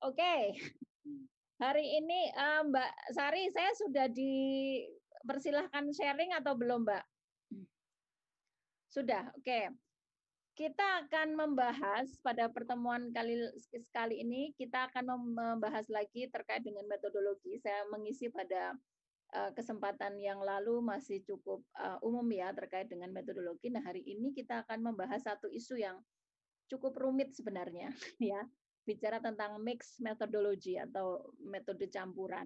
Oke, hari ini Mbak Sari, saya sudah dipersilahkan sharing atau belum, Mbak? Sudah, oke. Kita akan membahas pada pertemuan kali ini, kita akan membahas lagi terkait dengan metodologi. Saya mengisi pada kesempatan yang lalu masih cukup umum ya terkait dengan metodologi. Nah, hari ini kita akan membahas satu isu yang cukup rumit sebenarnya, ya. Bicara tentang mix metodologi atau metode campuran.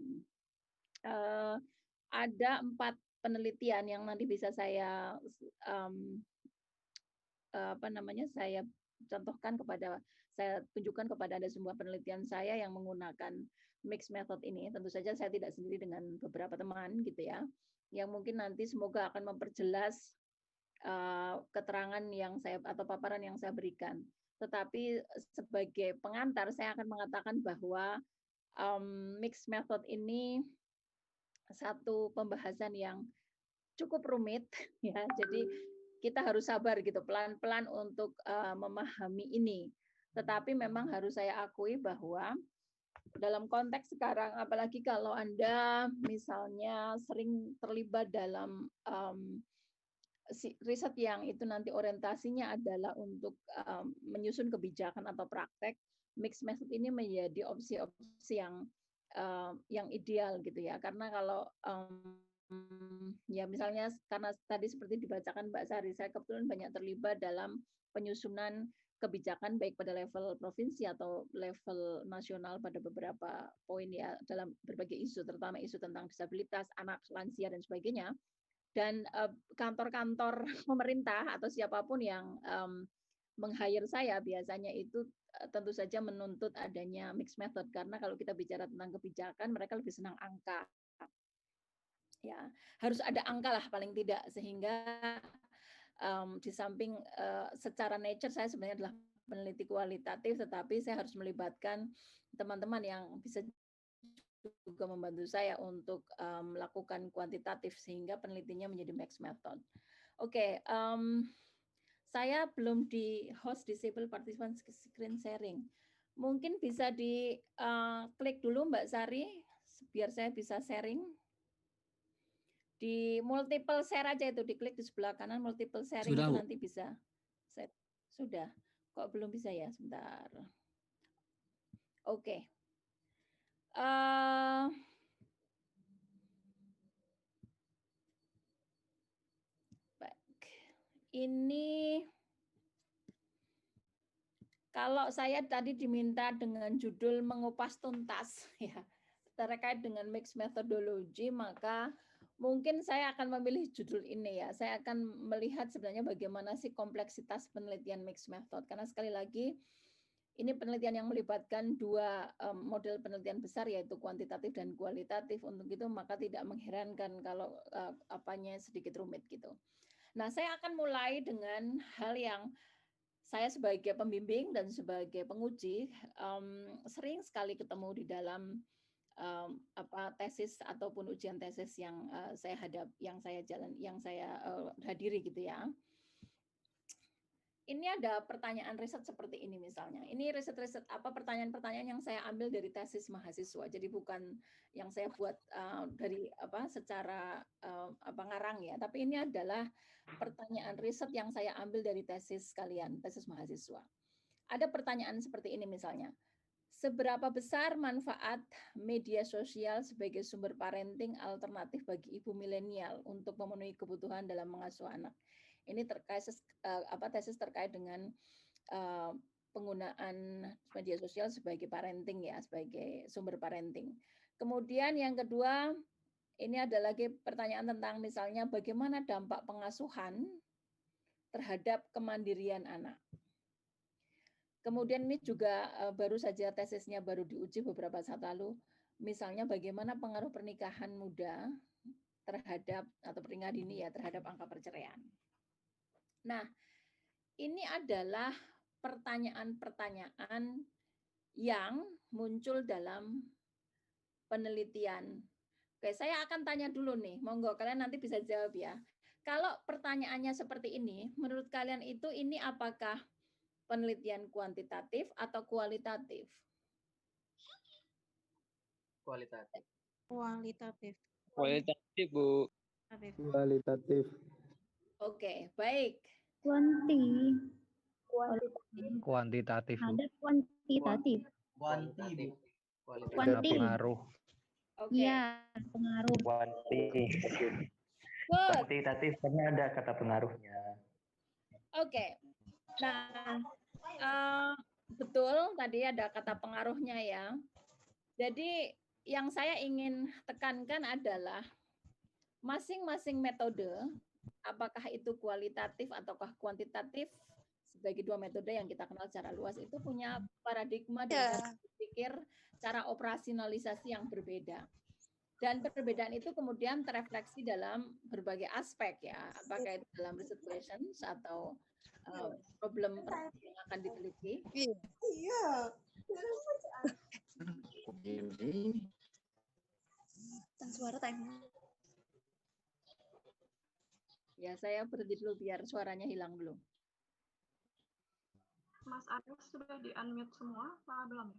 Ada 4 penelitian yang nanti bisa saya saya contohkan saya tunjukkan kepada Anda semua penelitian saya yang menggunakan mix method ini. Tentu saja saya tidak sendiri dengan beberapa teman gitu ya, yang mungkin nanti semoga akan memperjelas keterangan yang saya atau paparan yang saya berikan. Tetapi sebagai pengantar saya akan mengatakan bahwa mix method ini satu pembahasan yang cukup rumit ya. Jadi kita harus sabar gitu, pelan-pelan untuk memahami ini. Tetapi memang harus saya akui bahwa dalam konteks sekarang, apalagi kalau Anda misalnya sering terlibat dalam riset yang itu nanti orientasinya adalah untuk menyusun kebijakan atau praktek, mixed method ini menjadi opsi-opsi yang ideal gitu ya. Karena kalau ya misalnya karena tadi seperti dibacakan Mbak Sari, saya kebetulan banyak terlibat dalam penyusunan kebijakan baik pada level provinsi atau level nasional pada beberapa poin ya dalam berbagai isu, terutama isu tentang disabilitas, anak, lansia dan sebagainya. Dan kantor-kantor pemerintah atau siapapun yang meng-hire saya biasanya itu tentu saja menuntut adanya mixed method karena kalau kita bicara tentang kebijakan mereka lebih senang angka. Ya, harus ada angka lah paling tidak sehingga di samping secara nature saya sebenarnya adalah peneliti kualitatif, tetapi saya harus melibatkan teman-teman yang bisa juga membantu saya untuk melakukan kuantitatif sehingga penelitinya menjadi mixed method. Oke, saya belum di host disable participant screen sharing. Mungkin bisa di klik dulu Mbak Sari biar saya bisa sharing. Di multiple share aja itu, diklik di sebelah kanan multiple sharing Sudah, itu Bu. nanti bisa. Sudah. Kok belum bisa ya? Sebentar. Oke. Baik. Ini kalau saya tadi diminta dengan judul mengupas tuntas ya terkait dengan mix methodology, maka mungkin saya akan memilih judul ini ya. Saya akan melihat sebenarnya bagaimana sih kompleksitas penelitian mix method. Karena sekali lagi ini penelitian yang melibatkan dua model penelitian besar yaitu kuantitatif dan kualitatif. Untuk itu maka tidak mengherankan kalau apanya sedikit rumit gitu. Nah, saya akan mulai dengan hal yang saya sebagai pembimbing dan sebagai penguji sering sekali ketemu di dalam tesis ataupun ujian tesis yang saya hadiri gitu ya. Ini ada pertanyaan riset seperti ini misalnya. Ini riset-riset pertanyaan-pertanyaan yang saya ambil dari tesis mahasiswa. Jadi bukan yang saya buat dari secara ngarang ya, tapi ini adalah pertanyaan riset yang saya ambil dari tesis kalian, tesis mahasiswa. Ada pertanyaan seperti ini misalnya. Seberapa besar manfaat media sosial sebagai sumber parenting alternatif bagi ibu milenial untuk memenuhi kebutuhan dalam mengasuh anak? Ini tesis terkait dengan penggunaan media sosial sebagai parenting ya, sebagai sumber parenting. Kemudian yang kedua, ini ada lagi pertanyaan tentang misalnya bagaimana dampak pengasuhan terhadap kemandirian anak. Kemudian ini juga baru saja tesisnya baru diuji beberapa saat lalu. Misalnya bagaimana pengaruh pernikahan muda terhadap atau pernikahan dini ya terhadap angka perceraian. Nah, ini adalah pertanyaan-pertanyaan yang muncul dalam penelitian. Oke, saya akan tanya dulu nih, monggo kalian nanti bisa jawab ya. Kalau pertanyaannya seperti ini, menurut kalian itu ini apakah penelitian kuantitatif atau kualitatif? Kualitatif. Kualitatif. Kualitatif, Bu. Kualitatif. Oke, baik. Kuantitatif, Bu. Ada kuantitatif. Kuantitatif. Ada Kuanti. pengaruh. Oke. Iya, pengaruh. Good. Kuantitatif karena ada kata pengaruhnya. Oke. Nah, betul tadi ada kata pengaruhnya ya. Jadi yang saya ingin tekankan adalah masing-masing metode, apakah itu kualitatif ataukah kuantitatif, sebagai dua metode yang kita kenal secara luas, itu punya paradigma dan cara berpikir, cara operasionalisasi yang berbeda. Dan perbedaan itu kemudian terefleksi dalam berbagai aspek ya, apakah itu dalam research questions atau problem yang akan diteliti. Iya. Suara time. Ya, saya berhenti dulu biar suaranya hilang dulu. Mas Arief sudah di-unmute semua, apa belum?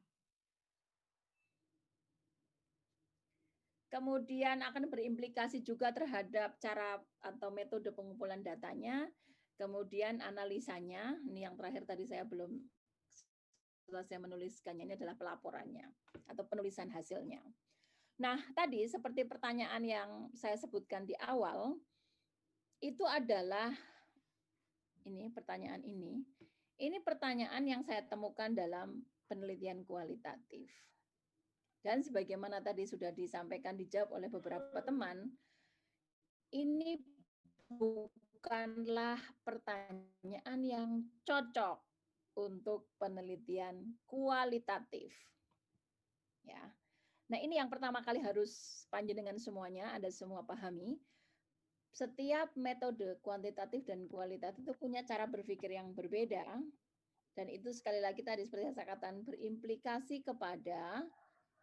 Kemudian akan berimplikasi juga terhadap cara atau metode pengumpulan datanya, kemudian analisanya, ini yang terakhir tadi saya belum selesai menuliskannya, ini adalah pelaporannya atau penulisan hasilnya. Nah, tadi seperti pertanyaan yang saya sebutkan di awal, itu adalah ini pertanyaan ini pertanyaan yang saya temukan dalam penelitian kualitatif. Dan sebagaimana tadi sudah disampaikan, dijawab oleh beberapa teman, ini bukanlah pertanyaan yang cocok untuk penelitian kualitatif. Ya. Nah, ini yang pertama kali harus panjenengan semuanya, Anda semua pahami. Setiap metode kuantitatif dan kualitatif itu punya cara berpikir yang berbeda. Dan itu sekali lagi tadi seperti saya katakan berimplikasi kepada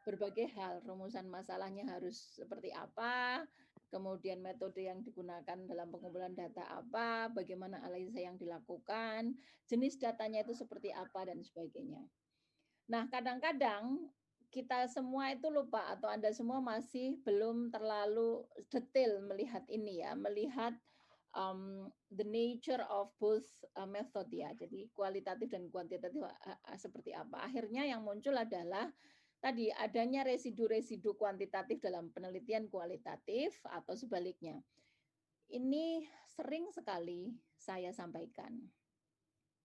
berbagai hal, rumusan masalahnya harus seperti apa, kemudian metode yang digunakan dalam pengumpulan data apa, bagaimana analisa yang dilakukan, jenis datanya itu seperti apa, dan sebagainya. Nah, kadang-kadang kita semua itu lupa atau Anda semua masih belum terlalu detail melihat ini ya, melihat the nature of both method ya. Jadi kualitatif dan kuantitatif seperti apa. Akhirnya yang muncul adalah tadi adanya residu-residu kuantitatif dalam penelitian kualitatif atau sebaliknya. Ini sering sekali saya sampaikan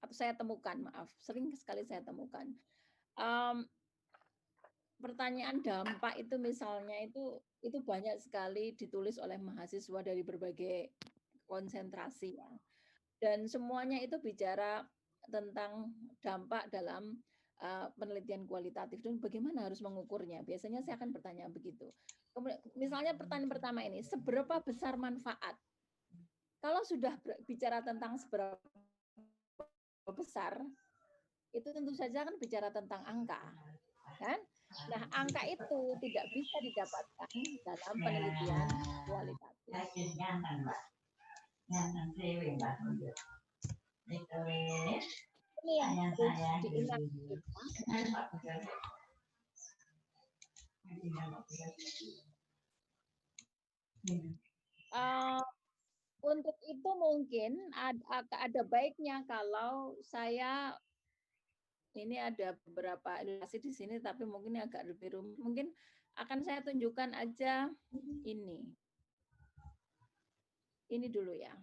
atau saya temukan, sering sekali saya temukan. Pertanyaan dampak itu misalnya itu banyak sekali ditulis oleh mahasiswa dari berbagai konsentrasi ya. Dan semuanya itu bicara tentang dampak dalam penelitian kualitatif dan bagaimana harus mengukurnya. Biasanya saya akan bertanya begitu. Kemudian, misalnya pertanyaan pertama ini, seberapa besar manfaat? Kalau sudah bicara tentang seberapa besar, itu tentu saja kan bicara tentang angka, kan? Nah, angka itu tidak bisa didapatkan dalam penelitian kualitatif. Ini yang harus diingat. Untuk itu mungkin ada baiknya kalau saya ini ada beberapa ilustrasi di sini, tapi mungkin agak lebih rumit. Mungkin akan saya tunjukkan aja ini. Ini dulu ya.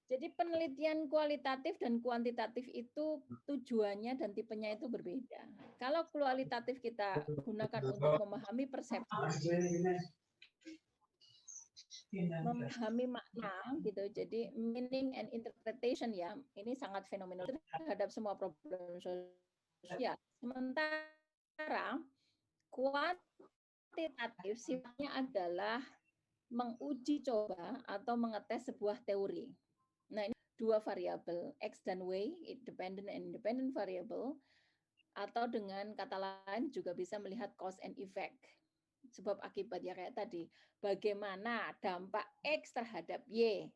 Jadi penelitian kualitatif dan kuantitatif itu tujuannya dan tipenya itu berbeda. Kalau kualitatif kita gunakan untuk memahami persepsi, memahami makna gitu. Jadi meaning and interpretation ya, ini sangat fenomenal terhadap semua problem sosial. Sementara kuantitatif sifatnya adalah menguji coba atau mengetes sebuah teori. Nah, ini dua variabel, X dan Y, dependent and independent variable, atau dengan kata lain juga bisa melihat cause and effect. Sebab akibat ya kayak tadi, bagaimana dampak X terhadap Y.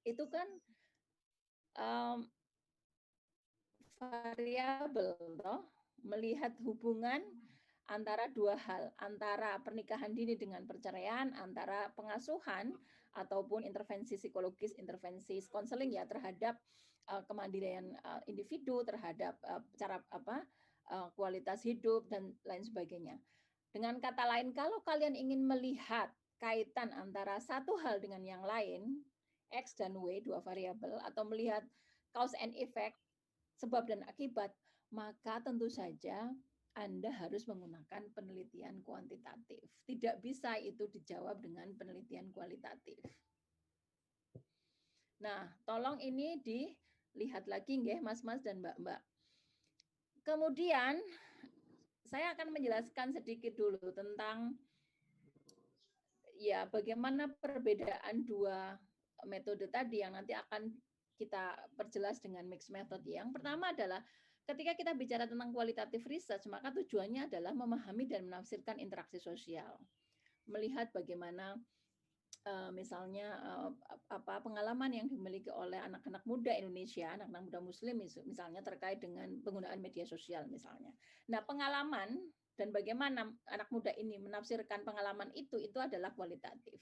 Itu kan variabel, toh, melihat hubungan antara dua hal, antara pernikahan dini dengan perceraian, antara pengasuhan ataupun intervensi psikologis, intervensi konseling ya terhadap kemandirian individu, terhadap kualitas hidup dan lain sebagainya. Dengan kata lain, kalau kalian ingin melihat kaitan antara satu hal dengan yang lain, X dan Y, dua variabel, atau melihat cause and effect, sebab dan akibat, maka tentu saja Anda harus menggunakan penelitian kuantitatif. Tidak bisa itu dijawab dengan penelitian kualitatif. Nah, tolong ini dilihat lagi nggih Mas-mas dan Mbak-mbak. Kemudian saya akan menjelaskan sedikit dulu tentang ya bagaimana perbedaan dua metode tadi yang nanti akan kita perjelas dengan mixed method. Yang pertama adalah ketika kita bicara tentang kualitatif research, maka tujuannya adalah memahami dan menafsirkan interaksi sosial. Melihat bagaimana misalnya pengalaman yang dimiliki oleh anak-anak muda Indonesia, anak-anak muda Muslim misalnya terkait dengan penggunaan media sosial misalnya. Nah, pengalaman dan bagaimana anak muda ini menafsirkan pengalaman itu adalah kualitatif.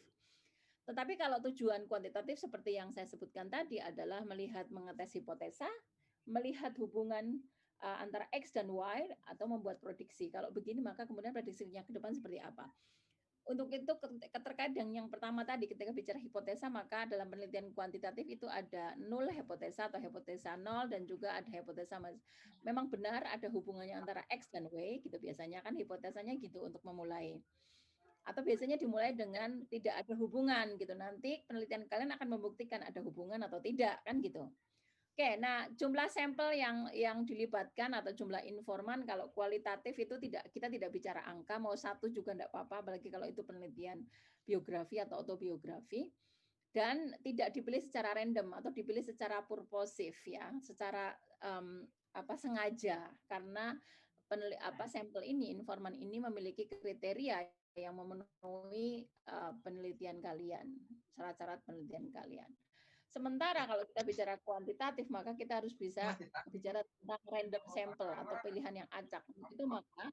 Tetapi kalau tujuan kuantitatif seperti yang saya sebutkan tadi adalah melihat mengetes hipotesa, melihat hubungan antara X dan Y atau membuat prediksi. Kalau begini maka kemudian prediksinya ke depan seperti apa. Untuk itu terkait dengan yang pertama tadi ketika bicara hipotesa, maka dalam penelitian kuantitatif itu ada null hipotesa atau hipotesa nol dan juga ada hipotesa memang benar ada hubungannya antara X dan Y gitu, biasanya kan hipotesanya gitu untuk memulai. Atau biasanya dimulai dengan tidak ada hubungan gitu. Nanti penelitian kalian akan membuktikan ada hubungan atau tidak kan gitu. Oke, nah jumlah sampel yang dilibatkan atau jumlah informan kalau kualitatif itu kita tidak bicara angka, mau satu juga enggak apa-apa, apalagi kalau itu penelitian biografi atau autobiografi, dan tidak dipilih secara random atau dipilih secara purposif ya, secara sengaja karena sampel ini, informan ini memiliki kriteria yang memenuhi penelitian kalian, syarat-syarat penelitian kalian. Sementara kalau kita bicara kuantitatif, maka kita harus bisa bicara tentang random sample atau pilihan yang acak. Itu maka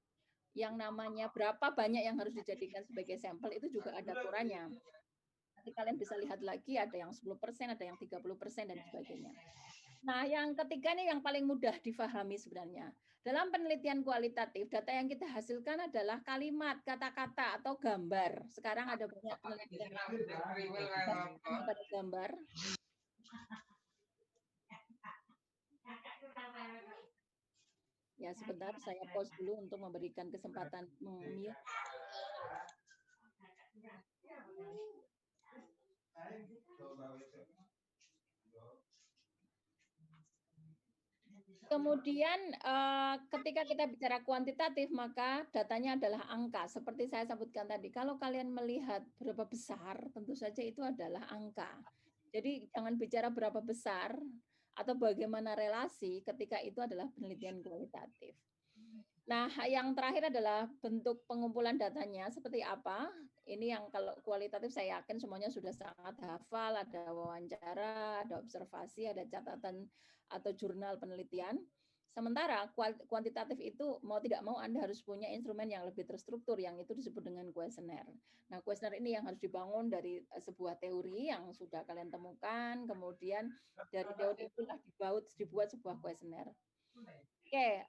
yang namanya berapa banyak yang harus dijadikan sebagai sampel itu juga ada aturannya. Nanti kalian bisa lihat lagi ada yang 10%, ada yang 30% dan sebagainya. Nah, yang ketiga ini yang paling mudah difahami sebenarnya. Dalam penelitian kualitatif, data yang kita hasilkan adalah kalimat, kata-kata, atau gambar. Sekarang ada banyak penelitian pada gambar. Ya, sebentar saya pause dulu untuk memberikan kesempatan mute. Kemudian ketika kita bicara kuantitatif, maka datanya adalah angka. Seperti saya sebutkan tadi, kalau kalian melihat berapa besar, tentu saja itu adalah angka. Jadi jangan bicara berapa besar atau bagaimana relasi ketika itu adalah penelitian kualitatif. Nah, yang terakhir adalah bentuk pengumpulan datanya seperti apa. Ini yang kalau kualitatif saya yakin semuanya sudah sangat hafal, ada wawancara, ada observasi, ada catatan atau jurnal penelitian. Sementara kuantitatif itu mau tidak mau Anda harus punya instrumen yang lebih terstruktur, yang itu disebut dengan kuesioner. Nah, kuesioner ini yang harus dibangun dari sebuah teori yang sudah kalian temukan, kemudian dari teori itulah dibuat sebuah kuesioner. Oke,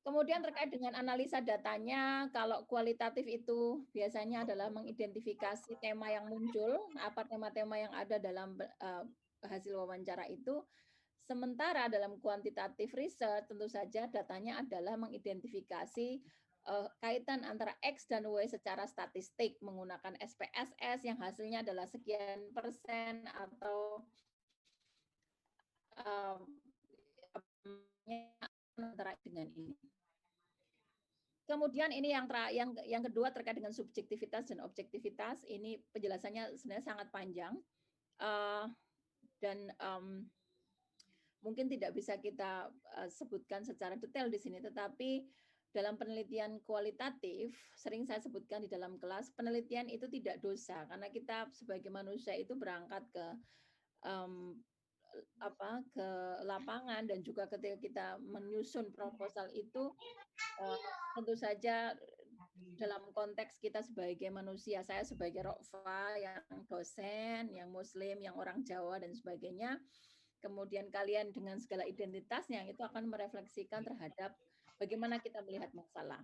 kemudian terkait dengan analisa datanya, kalau kualitatif itu biasanya adalah mengidentifikasi tema yang muncul, apa tema-tema yang ada dalam hasil wawancara itu. Sementara dalam kuantitatif research tentu saja datanya adalah mengidentifikasi kaitan antara X dan Y secara statistik menggunakan SPSS yang hasilnya adalah sekian persen atau antara dengan ini. Kemudian ini yang kedua terkait dengan subjektivitas dan objektivitas. Ini penjelasannya sebenarnya sangat panjang dan mungkin tidak bisa kita sebutkan secara detail di sini, tetapi dalam penelitian kualitatif, sering saya sebutkan di dalam kelas, penelitian itu tidak dosa, karena kita sebagai manusia itu berangkat ke ke lapangan dan juga ketika kita menyusun proposal itu tentu saja dalam konteks kita sebagai manusia, saya sebagai Rokfa yang dosen, yang Muslim, yang orang Jawa dan sebagainya, kemudian kalian dengan segala identitasnya itu akan merefleksikan terhadap bagaimana kita melihat masalah.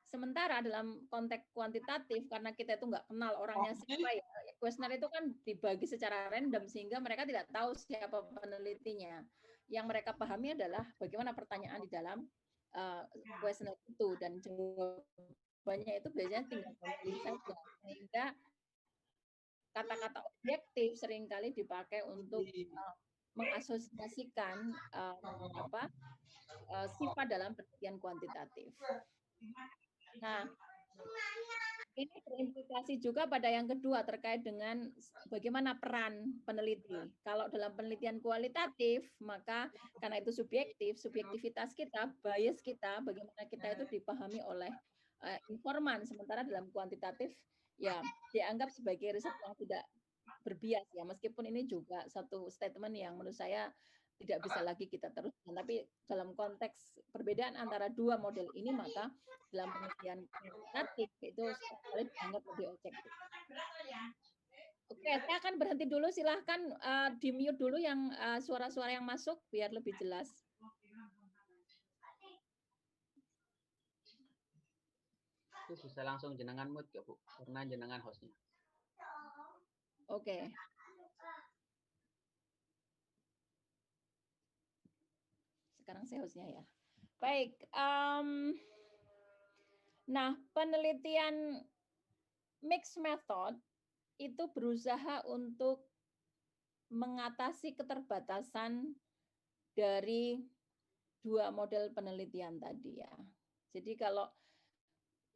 Sementara dalam konteks kuantitatif, karena kita itu nggak kenal orangnya siapa ya, kuesioner itu kan dibagi secara random sehingga mereka tidak tahu siapa penelitinya. Yang mereka pahami adalah bagaimana pertanyaan di dalam kuesioner itu dan jawabannya itu biasanya tinggal memilih saja. Sehingga kata-kata objektif seringkali dipakai untuk mengasosiasikan sifat dalam penelitian kuantitatif. Nah, ini berimplikasi juga pada yang kedua terkait dengan bagaimana peran peneliti. Kalau dalam penelitian kualitatif, maka karena itu subjektif, subjektivitas kita, bias kita, bagaimana kita itu dipahami oleh informan. Sementara dalam kuantitatif, ya dianggap sebagai riset yang tidak berbias ya. Meskipun ini juga satu statement yang menurut saya tidak bisa lagi kita teruskan. Tapi dalam konteks perbedaan antara dua model ini, maka dalam penelitian kuantitatif itu sekali dianggap lebih objektif. Oke, saya akan berhenti dulu. Silahkan di-mute dulu yang suara-suara yang masuk biar lebih jelas. Itu bisa langsung jenengan mute ya Bu, karena jenengan hostnya. Oke. Sekarang saya hostnya ya. Baik. Nah, penelitian mixed method itu berusaha untuk mengatasi keterbatasan dari dua model penelitian tadi ya. Jadi kalau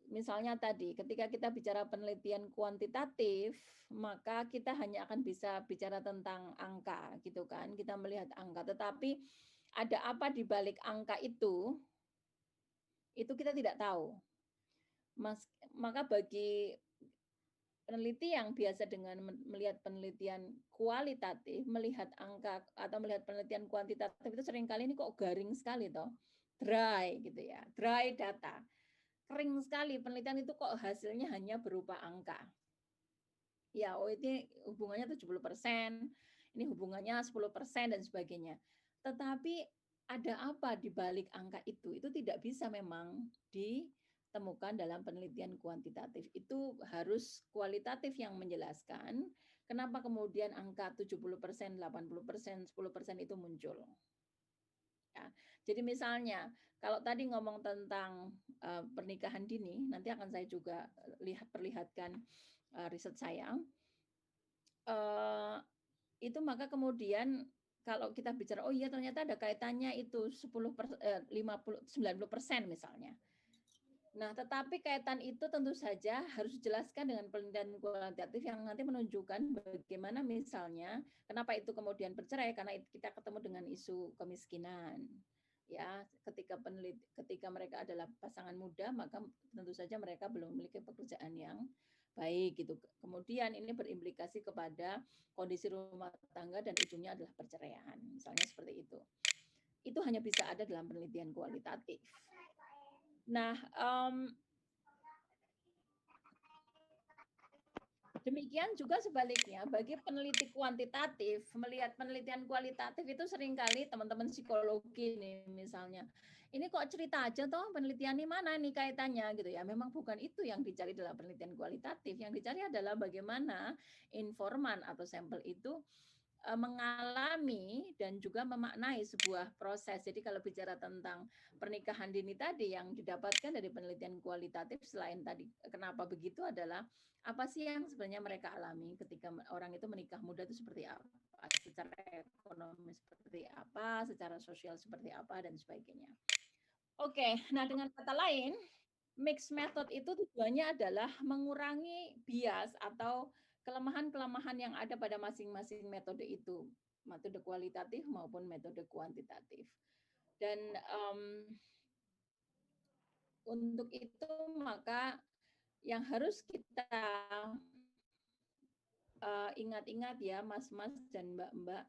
misalnya tadi ketika kita bicara penelitian kuantitatif, maka kita hanya akan bisa bicara tentang angka gitu kan. Kita melihat angka, tetapi ada apa di balik angka itu kita tidak tahu. Maka bagi peneliti yang biasa dengan melihat penelitian kualitatif, melihat angka atau melihat penelitian kuantitatif itu seringkali ini kok garing sekali toh. Dry gitu ya, dry data. Kering sekali penelitian itu kok hasilnya hanya berupa angka. Ya, ini hubungannya 70%, ini hubungannya 10% dan sebagainya. Tetapi ada apa di balik angka itu? Itu tidak bisa memang ditemukan dalam penelitian kuantitatif. Itu harus kualitatif yang menjelaskan kenapa kemudian angka 70%, 80%, 10% itu muncul. Ya. Jadi misalnya kalau tadi ngomong tentang pernikahan dini, nanti akan saya juga perlihatkan riset saya. Itu maka kemudian kalau kita bicara, oh iya ternyata ada kaitannya itu 90% misalnya. Nah, tetapi kaitan itu tentu saja harus dijelaskan dengan penelitian kualitatif yang nanti menunjukkan bagaimana misalnya kenapa itu kemudian bercerai karena kita ketemu dengan isu kemiskinan. Ya, ketika mereka adalah pasangan muda, maka tentu saja mereka belum memiliki pekerjaan yang baik gitu. Kemudian ini berimplikasi kepada kondisi rumah tangga dan ujungnya adalah perceraian, misalnya seperti itu. Itu hanya bisa ada dalam penelitian kualitatif. Nah, demikian juga sebaliknya bagi peneliti kuantitatif, melihat penelitian kualitatif itu seringkali teman-teman psikologi nih misalnya, ini kok cerita aja toh penelitian ini mana nih kaitannya gitu ya. Memang bukan itu yang dicari dalam penelitian kualitatif, yang dicari adalah bagaimana informan atau sampel itu mengalami dan juga memaknai sebuah proses. Jadi kalau bicara tentang pernikahan dini tadi yang didapatkan dari penelitian kualitatif selain tadi kenapa begitu adalah apa sih yang sebenarnya mereka alami ketika orang itu menikah muda itu seperti apa, secara ekonomi seperti apa, secara sosial seperti apa dan sebagainya. Oke, nah dengan kata lain, mixed method itu tujuannya adalah mengurangi bias atau kelemahan-kelemahan yang ada pada masing-masing metode itu, metode kualitatif maupun metode kuantitatif. Dan untuk itu maka yang harus kita ingat-ingat ya mas-mas dan mbak-mbak,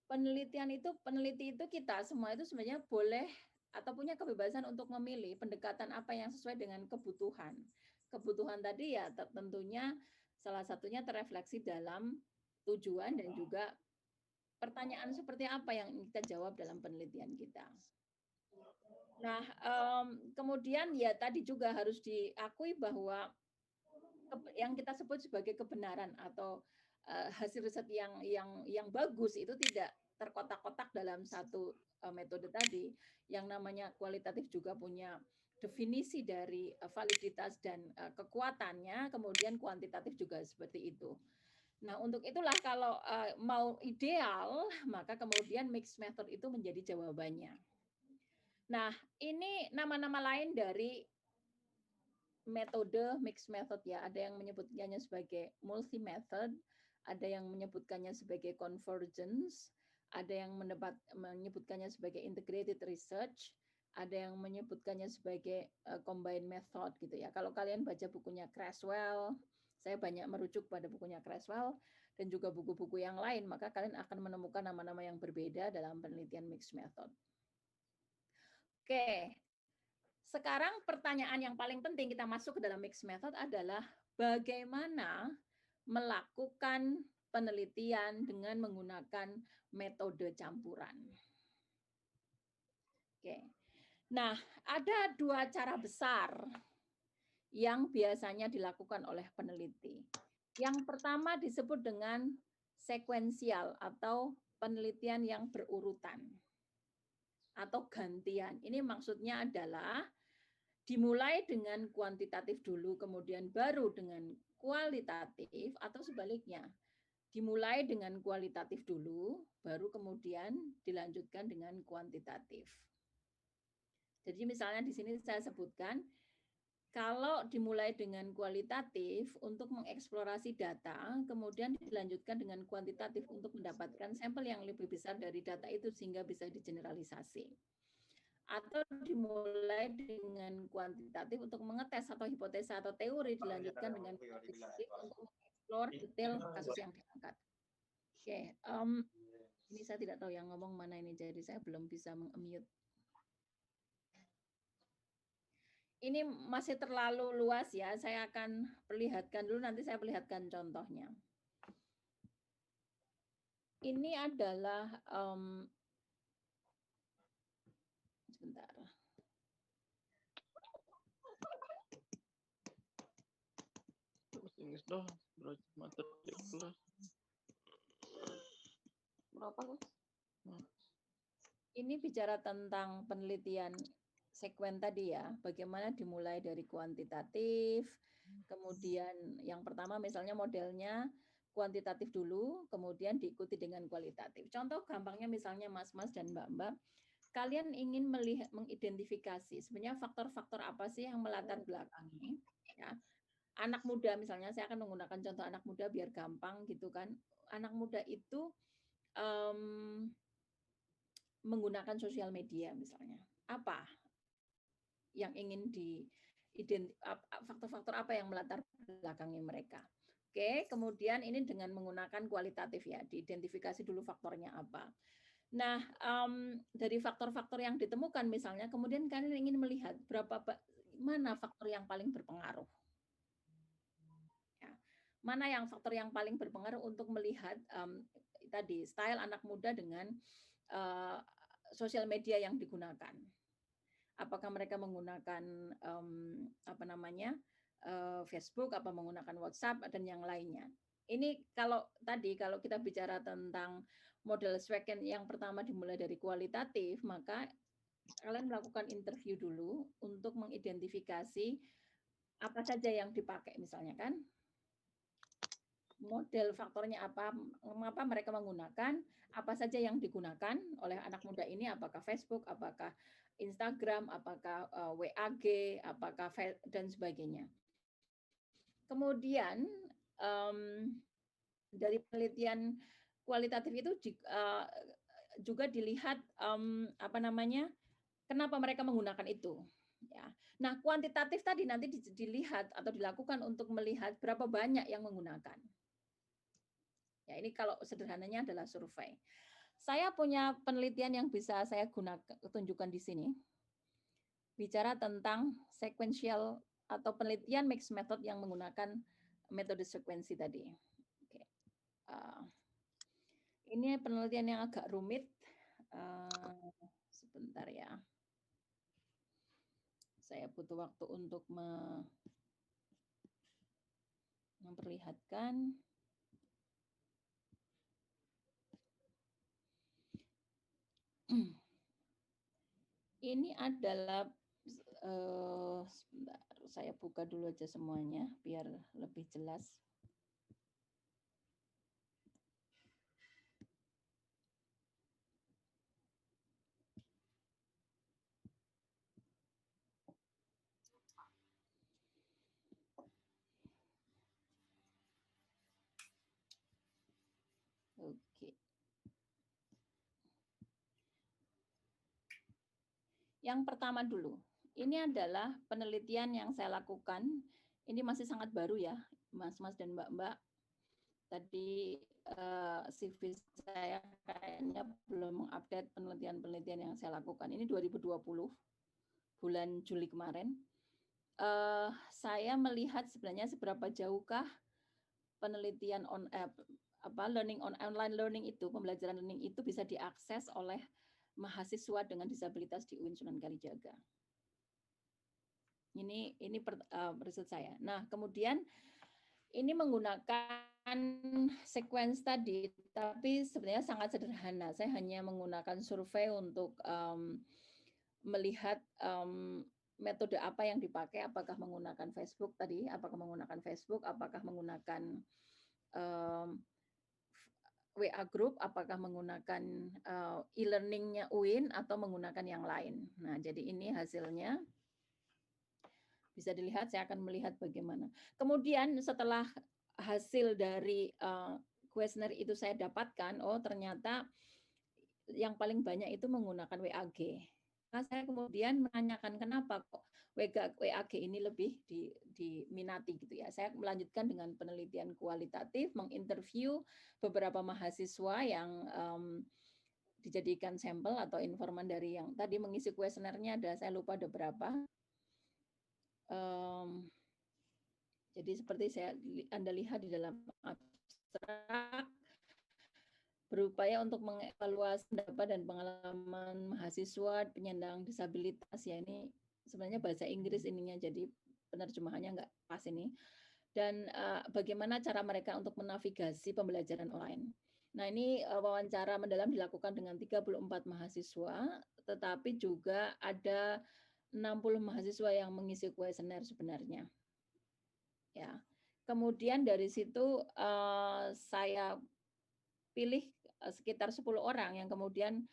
peneliti itu kita semua itu sebenarnya boleh atau punya kebebasan untuk memilih pendekatan apa yang sesuai dengan kebutuhan. Kebutuhan tadi ya tentunya salah satunya terrefleksi dalam tujuan dan juga pertanyaan seperti apa yang ingin kita jawab dalam penelitian kita. Nah, kemudian ya tadi juga harus diakui bahwa yang kita sebut sebagai kebenaran atau hasil riset yang bagus itu tidak terkotak-kotak dalam satu metode tadi. Yang namanya kualitatif juga punya definisi dari validitas dan kekuatannya, kemudian kuantitatif juga seperti itu. Nah, untuk itulah kalau mau ideal, maka kemudian mixed method itu menjadi jawabannya. Nah, ini nama-nama lain dari metode mixed method ya. Ada yang menyebutkannya sebagai multi method, ada yang menyebutkannya sebagai convergence, ada yang menyebutkannya sebagai integrated research, ada yang menyebutkannya sebagai combined method gitu ya. Kalau kalian baca bukunya Creswell, saya banyak merujuk pada bukunya Creswell dan juga buku-buku yang lain, maka kalian akan menemukan nama-nama yang berbeda dalam penelitian mixed method. Oke, sekarang pertanyaan yang paling penting kita masuk ke dalam mixed method adalah bagaimana melakukan penelitian dengan menggunakan metode campuran. Oke, nah ada dua cara besar yang biasanya dilakukan oleh peneliti. Yang pertama disebut dengan sekuensial atau penelitian yang berurutan atau gantian. Ini maksudnya adalah dimulai dengan kuantitatif dulu, kemudian baru dengan kualitatif, atau sebaliknya. Dimulai dengan kualitatif dulu, baru kemudian dilanjutkan dengan kuantitatif. Jadi misalnya di sini saya sebutkan, kalau dimulai dengan kualitatif untuk mengeksplorasi data, kemudian dilanjutkan dengan kuantitatif untuk mendapatkan sampel yang lebih besar dari data itu sehingga bisa digeneralisasi. Atau dimulai dengan kuantitatif untuk mengetes atau hipotesa atau teori, dilanjutkan dengan kualitatif untuk mengeksplor detail kasus yang diangkat. Oke, ini saya tidak tahu yang ngomong mana ini, jadi saya belum bisa meng-mute. Ini masih terlalu luas ya, saya akan perlihatkan dulu, nanti saya perlihatkan contohnya. Ini adalah, sebentar. Ini bicara tentang penelitian sekuen tadi ya, bagaimana dimulai dari kuantitatif, kemudian yang pertama misalnya modelnya kuantitatif dulu, kemudian diikuti dengan kualitatif. Contoh gampangnya misalnya Mas-mas dan Mbak-mbak, kalian ingin melihat, mengidentifikasi sebenarnya faktor-faktor apa sih yang melatar belakangi, ya. Anak muda misalnya, saya akan menggunakan contoh anak muda biar gampang gitu kan. Anak muda itu menggunakan sosial media misalnya. Apa yang ingin faktor-faktor apa yang melatar belakangi mereka. Oke, kemudian ini dengan menggunakan kualitatif ya, diidentifikasi dulu faktornya apa. Nah, dari faktor-faktor yang ditemukan misalnya, kemudian kalian ingin melihat mana faktor yang paling berpengaruh. Ya, mana yang faktor yang paling berpengaruh untuk melihat tadi style anak muda dengan sosial media yang digunakan. Apakah mereka menggunakan Facebook, apa menggunakan WhatsApp dan yang lainnya. Ini kalau kita bicara tentang model SWOT yang pertama dimulai dari kualitatif, maka kalian melakukan interview dulu untuk mengidentifikasi apa saja yang dipakai misalnya kan. Model faktornya apa, mengapa mereka menggunakan, apa saja yang digunakan oleh anak muda ini, apakah Facebook, apakah Instagram, apakah WAG, apakah dan sebagainya. Kemudian dari penelitian kualitatif itu juga dilihat kenapa mereka menggunakan itu. Ya. Nah, kuantitatif tadi nanti dilihat atau dilakukan untuk melihat berapa banyak yang menggunakan. Ya, ini kalau sederhananya adalah survei. Saya punya penelitian yang bisa saya tunjukkan di sini. Bicara tentang sequential atau penelitian mixed method yang menggunakan metode sekuensi tadi. Oke. Ini penelitian yang agak rumit. Sebentar ya. Saya butuh waktu untuk memperlihatkan. Ini adalah sebentar, saya buka dulu aja semuanya biar lebih jelas. Oke. Yang pertama dulu, ini adalah penelitian yang saya lakukan. Ini masih sangat baru ya, Mas-mas dan Mbak-mbak. Tadi CV saya kayaknya belum mengupdate penelitian-penelitian yang saya lakukan. Ini 2020, bulan Juli kemarin. Saya melihat sebenarnya seberapa jauhkah penelitian online learning itu, pembelajaran learning itu bisa diakses oleh mahasiswa dengan disabilitas di UIN Sunan Kalijaga. Ini riset saya. Nah, kemudian ini menggunakan sequence tadi, tapi sebenarnya sangat sederhana. Saya hanya menggunakan survei untuk melihat metode apa yang dipakai, apakah menggunakan Facebook tadi, apakah menggunakan Facebook, apakah menggunakan WA Group, apakah menggunakan e-learning-nya UIN atau menggunakan yang lain. Nah, jadi ini hasilnya. Bisa dilihat, saya akan melihat bagaimana. Kemudian setelah hasil dari kuesioner itu saya dapatkan, oh ternyata yang paling banyak itu menggunakan WAG. Nah, saya kemudian menanyakan kenapa kok WAG ini lebih diminati gitu ya. Saya melanjutkan dengan penelitian kualitatif, menginterview beberapa mahasiswa yang dijadikan sampel atau informan dari yang tadi mengisi kuesionernya ada, saya lupa ada berapa. Jadi seperti Anda lihat di dalam abstrak, berupaya untuk mengevaluasi pendapat dan pengalaman mahasiswa penyandang disabilitas, ya ini sebenarnya bahasa Inggris ininya, jadi penerjemahannya nggak pas ini. Dan bagaimana cara mereka untuk menavigasi pembelajaran online. Nah, ini wawancara mendalam dilakukan dengan 34 mahasiswa, tetapi juga ada 60 mahasiswa yang mengisi kuesioner sebenarnya. Ya. Kemudian dari situ saya pilih sekitar 10 orang yang kemudian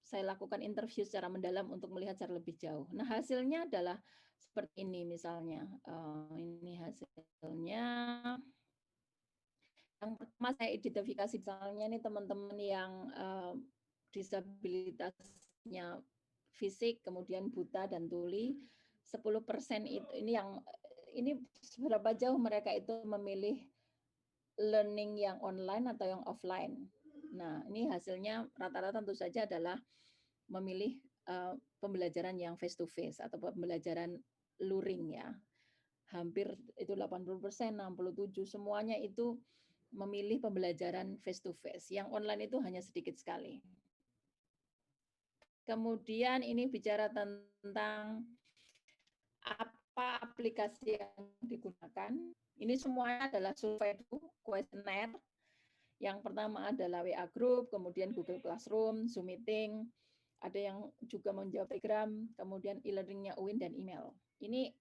saya lakukan interview secara mendalam untuk melihat secara lebih jauh. Nah, hasilnya adalah seperti ini misalnya. Ini hasilnya. Yang pertama saya identifikasi misalnya ini teman-teman yang disabilitasnya fisik, kemudian buta dan tuli. 10% itu ini seberapa jauh mereka itu memilih learning yang online atau yang offline. Nah, ini hasilnya rata-rata tentu saja adalah memilih pembelajaran yang face to face atau pembelajaran luring ya. Hampir itu 80%, 67 semuanya itu memilih pembelajaran face to face. Yang online itu hanya sedikit sekali. Kemudian ini bicara tentang apa aplikasi yang digunakan. Ini semuanya adalah survei kuesioner. Yang pertama adalah WA Group, kemudian Google Classroom, Zoom Meeting, ada yang juga menjawab Telegram, kemudian e-learning-nya UIN dan email. Ini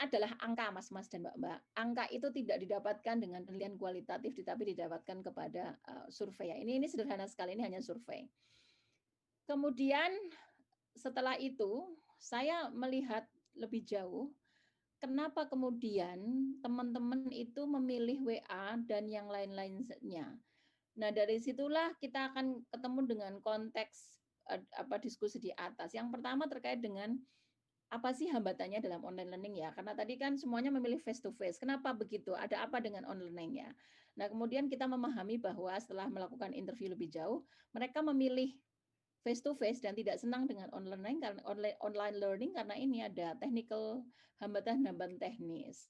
adalah angka, Mas-mas dan Mbak-mbak. Angka itu tidak didapatkan dengan penelitian kualitatif, tetapi didapatkan kepada survei. Ini sederhana sekali, ini hanya survei. Kemudian setelah itu saya melihat lebih jauh, kenapa kemudian teman-teman itu memilih WA dan yang lain-lainnya. Nah, dari situlah kita akan ketemu dengan konteks diskusi di atas. Yang pertama terkait dengan apa sih hambatannya dalam online learning ya? Karena tadi kan semuanya memilih face to face. Kenapa begitu? Ada apa dengan online learning ya? Nah, kemudian kita memahami bahwa setelah melakukan interview lebih jauh, mereka memilih face to face dan tidak senang dengan online karena online learning karena ini ada technical hambatan-hambatan teknis.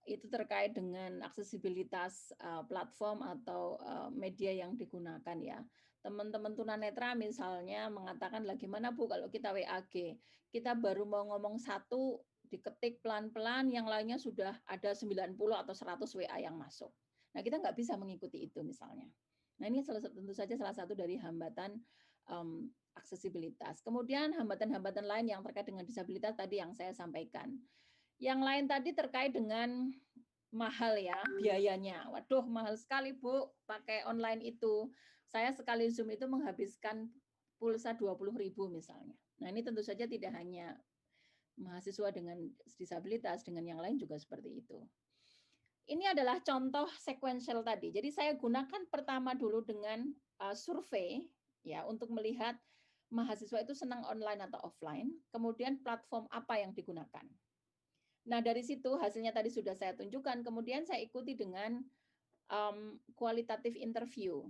Itu terkait dengan aksesibilitas platform atau media yang digunakan ya. Teman-teman tunanetra misalnya mengatakan lah gimana Bu kalau kita WAG, kita baru mau ngomong satu, diketik pelan-pelan, yang lainnya sudah ada 90 atau 100 WA yang masuk. Nah kita nggak bisa mengikuti itu misalnya. Nah ini tentu saja salah satu dari hambatan aksesibilitas. Kemudian hambatan-hambatan lain yang terkait dengan disabilitas tadi yang saya sampaikan. Yang lain tadi terkait dengan mahal ya biayanya. Waduh mahal sekali Bu pakai online itu. Saya sekali Zoom itu menghabiskan pulsa 20.000 misalnya. Nah ini tentu saja tidak hanya mahasiswa dengan disabilitas, dengan yang lain juga seperti itu. Ini adalah contoh sequential tadi. Jadi saya gunakan pertama dulu dengan survei ya untuk melihat mahasiswa itu senang online atau offline. Kemudian platform apa yang digunakan. Nah dari situ hasilnya tadi sudah saya tunjukkan. Kemudian saya ikuti dengan kualitatif interview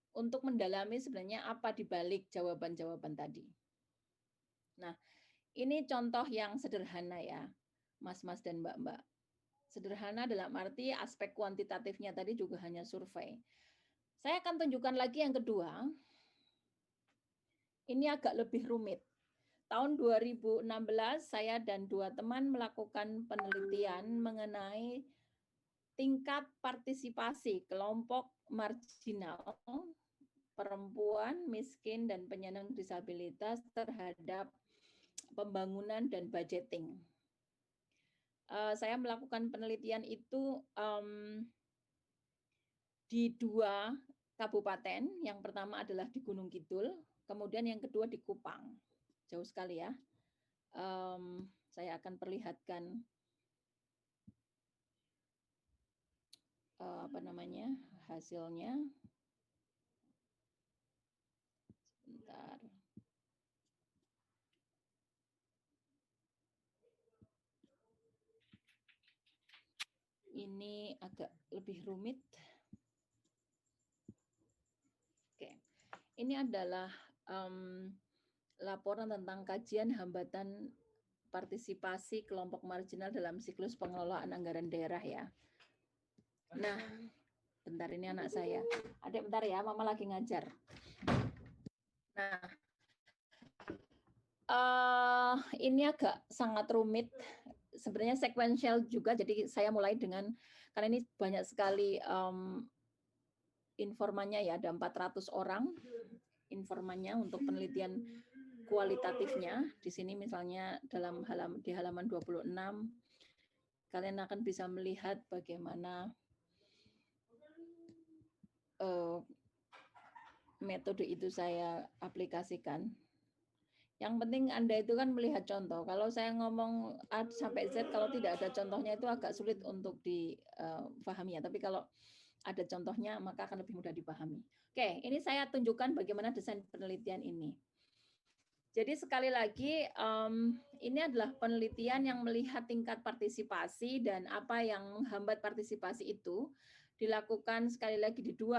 untuk mendalami sebenarnya apa di balik jawaban-jawaban tadi. Nah, ini contoh yang sederhana ya, Mas-mas dan Mbak-mbak. Sederhana dalam arti aspek kuantitatifnya tadi juga hanya survei. Saya akan tunjukkan lagi yang kedua. Ini agak lebih rumit. Tahun 2016 saya dan 2 teman melakukan penelitian mengenai tingkat partisipasi kelompok marginal, perempuan, miskin, dan penyandang disabilitas terhadap pembangunan dan budgeting. Saya melakukan penelitian itu di 2 kabupaten. Yang pertama adalah di Gunung Kidul, kemudian yang kedua di Kupang. Jauh sekali ya. Saya akan perlihatkan hasilnya. Sebentar. Ini agak lebih rumit. Oke. Ini adalah laporan tentang kajian hambatan partisipasi kelompok marginal dalam siklus pengelolaan anggaran daerah ya. Nah, bentar ini anak saya. Adik bentar ya, Mama lagi ngajar. Nah, ini agak sangat rumit. Sebenarnya sequential juga, jadi saya mulai dengan, karena ini banyak sekali informannya ya, ada 400 orang informannya untuk penelitian kualitatifnya. Di sini misalnya di halaman 26, kalian akan bisa melihat bagaimana metode itu saya aplikasikan. Yang penting Anda itu kan melihat contoh. Kalau saya ngomong A sampai Z, kalau tidak ada contohnya itu agak sulit untuk dipahami ya. Tapi kalau ada contohnya, maka akan lebih mudah dipahami. Oke, ini saya tunjukkan bagaimana desain penelitian ini. Jadi sekali lagi, ini adalah penelitian yang melihat tingkat partisipasi dan apa yang menghambat partisipasi itu dilakukan sekali lagi di 2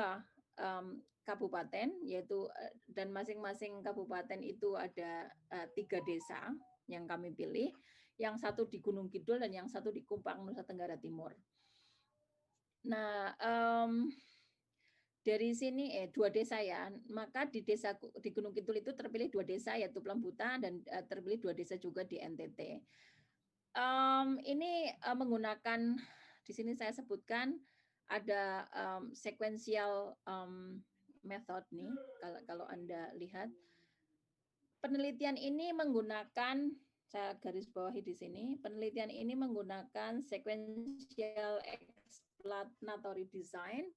kabupaten, yaitu dan masing-masing kabupaten itu ada 3 desa yang kami pilih, yang satu di Gunung Kidul dan yang satu di Kupang, Nusa Tenggara Timur. Nah, dari sini 2 desa ya, maka di Gunung Kidul itu terpilih 2 desa yaitu Plembuta dan terpilih 2 desa juga di NTT. Ini menggunakan di sini saya sebutkan ada sequential method nih, kalau Anda lihat. Penelitian ini menggunakan, saya garis bawahi di sini, penelitian ini menggunakan sequential explanatory design,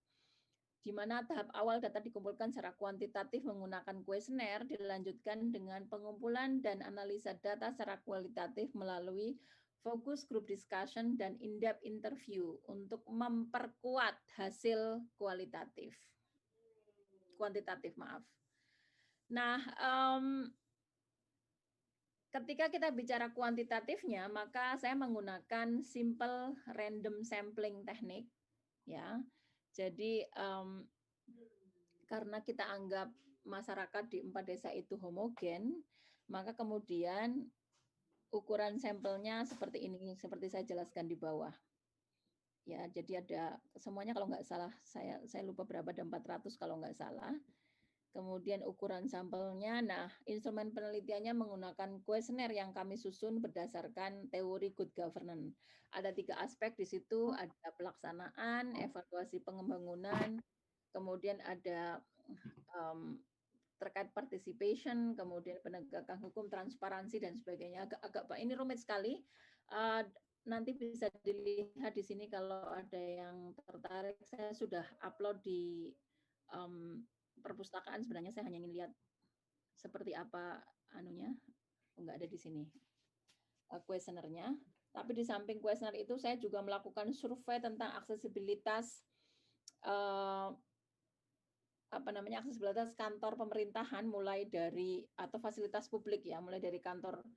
di mana tahap awal data dikumpulkan secara kuantitatif menggunakan kuesioner, dilanjutkan dengan pengumpulan dan analisa data secara kualitatif melalui focus group discussion dan in-depth interview untuk memperkuat hasil kuantitatif, maaf. Nah, ketika kita bicara kuantitatifnya, maka saya menggunakan simple random sampling teknik, ya. Jadi karena kita anggap masyarakat di 4 desa itu homogen, maka kemudian ukuran sampelnya seperti ini, seperti saya jelaskan di bawah. Ya, jadi ada semuanya kalau nggak salah, saya lupa berapa, ada 400 kalau nggak salah. Kemudian ukuran sampelnya, nah instrumen penelitiannya menggunakan kuesioner yang kami susun berdasarkan teori good governance. Ada 3 aspek di situ, ada pelaksanaan, evaluasi pembangunan, kemudian ada terkait participation, kemudian penegakan hukum, transparansi dan sebagainya. Agak ini rumit sekali. Nanti bisa dilihat di sini kalau ada yang tertarik. Saya sudah upload di perpustakaan, sebenarnya saya hanya ingin lihat seperti apa anunya, enggak ada di sini kuesionernya. Tapi di samping kuesioner itu saya juga melakukan survei tentang aksesibilitas aksesibilitas kantor pemerintahan, mulai dari atau fasilitas publik ya, mulai dari kantor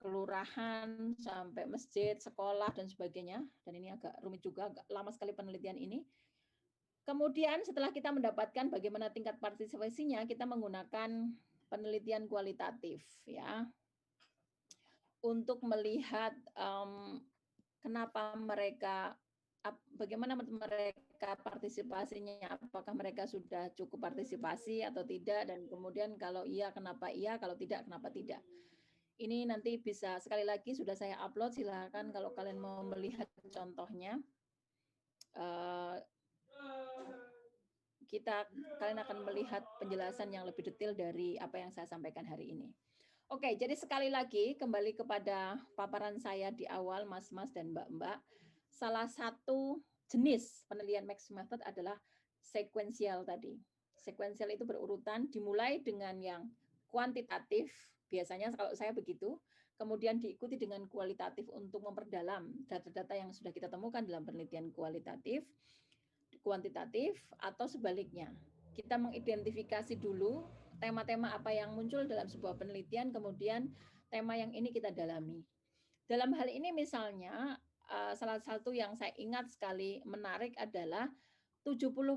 kelurahan sampai masjid, sekolah dan sebagainya. Dan ini agak rumit juga, agak lama sekali penelitian ini. Kemudian setelah kita mendapatkan bagaimana tingkat partisipasinya, kita menggunakan penelitian kualitatif ya untuk melihat kenapa mereka, bagaimana mereka partisipasinya, apakah mereka sudah cukup partisipasi atau tidak, dan kemudian kalau iya kenapa iya, kalau tidak kenapa tidak. Ini nanti bisa, sekali lagi sudah saya upload, silakan kalau kalian mau melihat contohnya. Kalian akan melihat penjelasan yang lebih detail dari apa yang saya sampaikan hari ini. Oke, jadi sekali lagi kembali kepada paparan saya di awal, Mas-mas dan Mbak-mbak. Salah satu jenis penelitian mixed method adalah sekuensial tadi. Sekuensial itu berurutan, dimulai dengan yang kuantitatif, biasanya kalau saya begitu, kemudian diikuti dengan kualitatif untuk memperdalam data-data yang sudah kita temukan dalam penelitian kuantitatif, atau sebaliknya. Kita mengidentifikasi dulu tema-tema apa yang muncul dalam sebuah penelitian, kemudian tema yang ini kita dalami. Dalam hal ini misalnya, salah satu yang saya ingat sekali menarik adalah 70%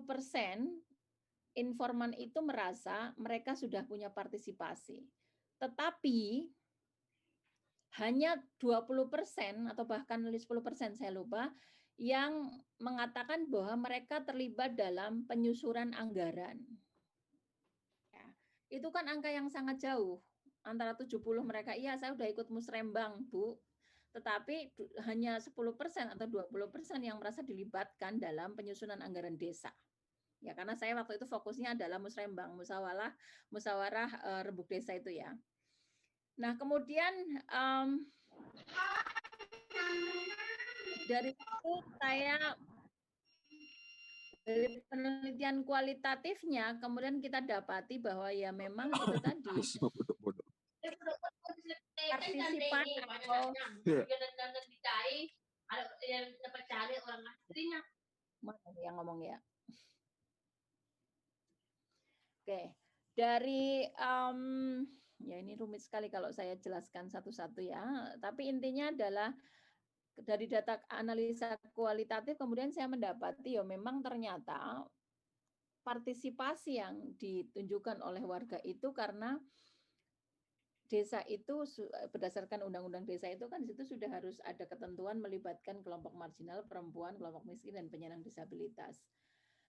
informan itu merasa mereka sudah punya partisipasi. Tetapi hanya 20% atau bahkan 10%, saya lupa, yang mengatakan bahwa mereka terlibat dalam penyusuran anggaran. Ya, itu kan angka yang sangat jauh. Antara 70 mereka, iya saya udah ikut musrembang, Bu. Tetapi hanya 10% atau 20% yang merasa dilibatkan dalam penyusunan anggaran desa. Ya, karena saya waktu itu fokusnya adalah musrembang, musyawarah rembuk desa itu ya. Nah, kemudian dari itu dari penelitian kualitatifnya, kemudian kita dapati bahwa ya memang itu tadi partisipan atau mana yang ngomong ya. Oke, dari ya ini rumit sekali kalau saya jelaskan satu-satu ya. Tapi intinya adalah dari data analisa kualitatif kemudian saya mendapati ya memang ternyata partisipasi yang ditunjukkan oleh warga itu karena desa itu berdasarkan undang-undang desa itu kan di situ sudah harus ada ketentuan melibatkan kelompok marginal, perempuan, kelompok miskin dan penyandang disabilitas.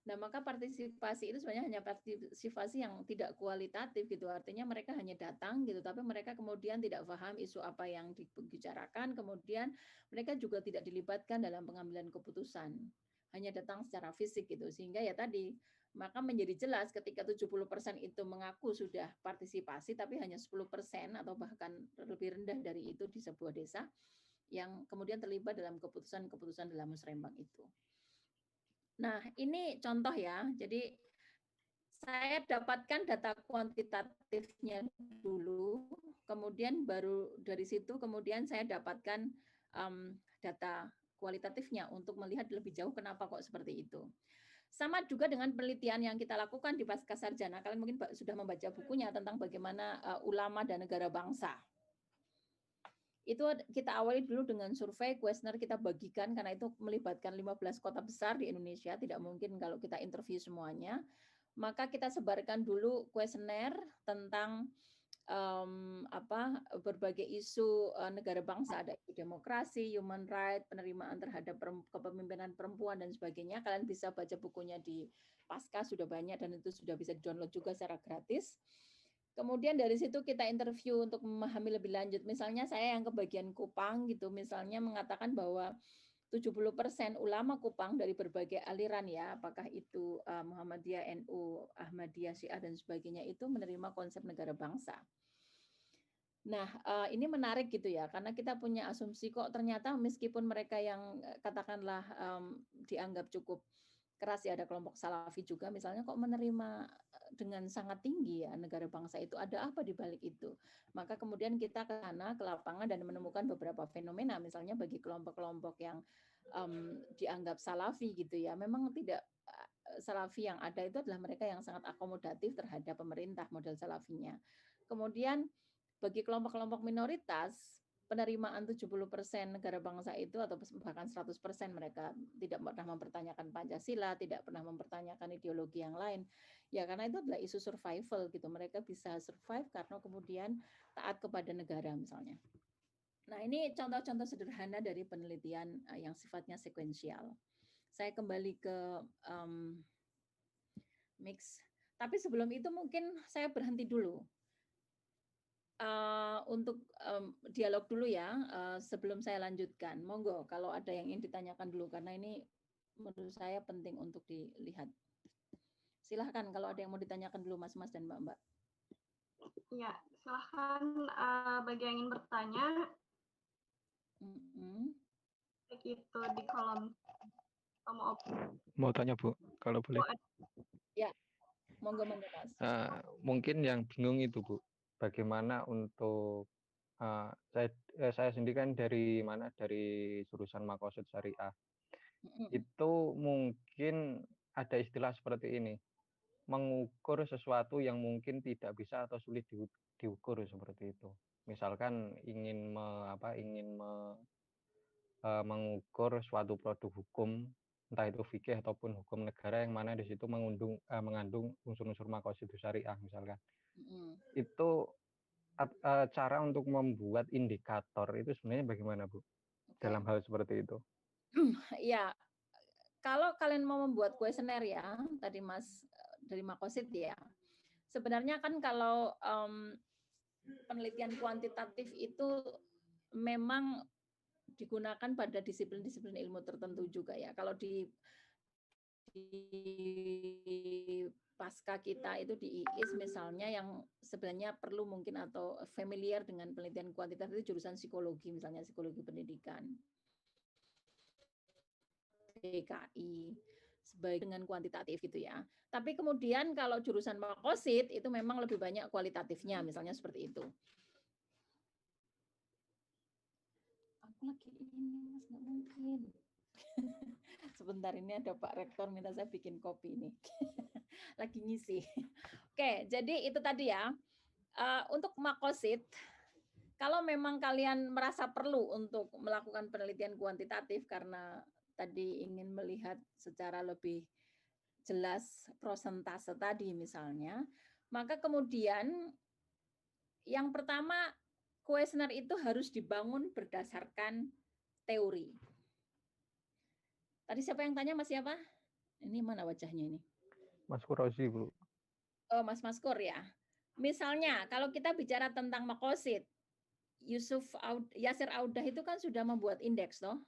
Nah, maka partisipasi itu sebenarnya hanya partisipasi yang tidak kualitatif gitu. Artinya mereka hanya datang gitu, tapi mereka kemudian tidak paham isu apa yang dibicarakan, kemudian mereka juga tidak dilibatkan dalam pengambilan keputusan. Hanya datang secara fisik gitu. Sehingga ya tadi, maka menjadi jelas ketika 70% itu mengaku sudah partisipasi, tapi hanya 10% atau bahkan lebih rendah dari itu di sebuah desa yang kemudian terlibat dalam keputusan-keputusan dalam musrembang itu. Nah, ini contoh ya. Jadi saya dapatkan data kuantitatifnya dulu, kemudian baru dari situ kemudian saya dapatkan data kualitatifnya untuk melihat lebih jauh kenapa kok seperti itu. Sama juga dengan penelitian yang kita lakukan di Pascasarjana. Kalian mungkin sudah membaca bukunya tentang bagaimana ulama dan negara bangsa. Itu kita awali dulu dengan survei kuesioner, kita bagikan karena itu melibatkan 15 kota besar di Indonesia, tidak mungkin kalau kita interview semuanya. Maka kita sebarkan dulu kuesioner tentang berbagai isu negara bangsa, ada isu demokrasi, human right, penerimaan terhadap kepemimpinan perempuan dan sebagainya. Kalian bisa baca bukunya di Pasca, sudah banyak dan itu sudah bisa di-download juga secara gratis. Kemudian dari situ kita interview untuk memahami lebih lanjut. Misalnya saya yang ke bagian Kupang gitu, misalnya mengatakan bahwa 70% ulama Kupang dari berbagai aliran ya, apakah itu Muhammadiyah, NU, Ahmadiyah, Syiah dan sebagainya itu menerima konsep negara bangsa. Nah, ini menarik gitu ya, karena kita punya asumsi kok ternyata meskipun mereka yang katakanlah dianggap cukup keras ya, ada kelompok Salafi juga misalnya kok menerima dengan sangat tinggi ya negara bangsa itu, ada apa di balik itu. Maka kemudian kita ke sana ke lapangan dan menemukan beberapa fenomena, misalnya bagi kelompok-kelompok yang dianggap Salafi gitu ya, memang tidak Salafi yang ada itu adalah mereka yang sangat akomodatif terhadap pemerintah, model Salafinya. Kemudian bagi kelompok-kelompok minoritas, penerimaan 70% negara bangsa itu atau bahkan 100% mereka tidak pernah mempertanyakan Pancasila, tidak pernah mempertanyakan ideologi yang lain. Ya karena itu adalah isu survival gitu. Mereka bisa survive karena kemudian taat kepada negara misalnya. Nah, ini contoh-contoh sederhana dari penelitian yang sifatnya sekuensial. Saya kembali ke mix. Tapi sebelum itu mungkin saya berhenti dulu. Untuk dialog dulu ya, sebelum saya lanjutkan. Monggo kalau ada yang ingin ditanyakan dulu, karena ini menurut saya penting untuk dilihat. Silahkan kalau ada yang mau ditanyakan dulu Mas-Mas dan Mbak-Mbak. Ya, silahkan bagi yang ingin bertanya. Baik itu di kolom Mau tanya Bu, kalau boleh. Ya, monggo Mas. Mungkin yang bingung itu Bu, bagaimana untuk saya sendiri kan dari mana, dari jurusan Maqasid Syariah. Itu mungkin ada istilah seperti ini, mengukur sesuatu yang mungkin tidak bisa atau sulit diukur seperti itu. Misalkan ingin mengukur suatu produk hukum, entah itu fikih ataupun hukum negara yang mana di situ mengandung unsur-unsur Maqasid Syariah misalkan. Itu cara untuk membuat indikator itu sebenarnya bagaimana Bu? Dalam hal seperti itu. Ya, kalau kalian mau membuat kuesioner ya, tadi Mas dari Maqasid ya, sebenarnya kan kalau penelitian kuantitatif itu memang digunakan pada disiplin-disiplin ilmu tertentu juga ya. Kalau di pasca kita itu di IIS misalnya yang sebenarnya perlu mungkin atau familiar dengan penelitian kuantitatif itu jurusan psikologi, misalnya psikologi pendidikan, PKI, sebagai dengan kuantitatif gitu ya. Tapi kemudian kalau jurusan Maqasid itu memang lebih banyak kualitatifnya, misalnya seperti itu. Aku lagi ini Mas, nggak mungkin. Sebentar, ini ada Pak Rektor minta saya bikin kopi ini. Lagi ngisi. Oke, jadi itu tadi ya. Untuk Maqasid, kalau memang kalian merasa perlu untuk melakukan penelitian kuantitatif karena tadi ingin melihat secara lebih jelas prosentase tadi misalnya, maka kemudian yang pertama kuesioner itu harus dibangun berdasarkan teori. Tadi siapa yang tanya, Mas siapa? Ini mana wajahnya ini? Mas Kurozi, Bu. Oh, Mas Maskur ya. Misalnya kalau kita bicara tentang Maqasid, Yasir Audah itu kan sudah membuat indeks toh.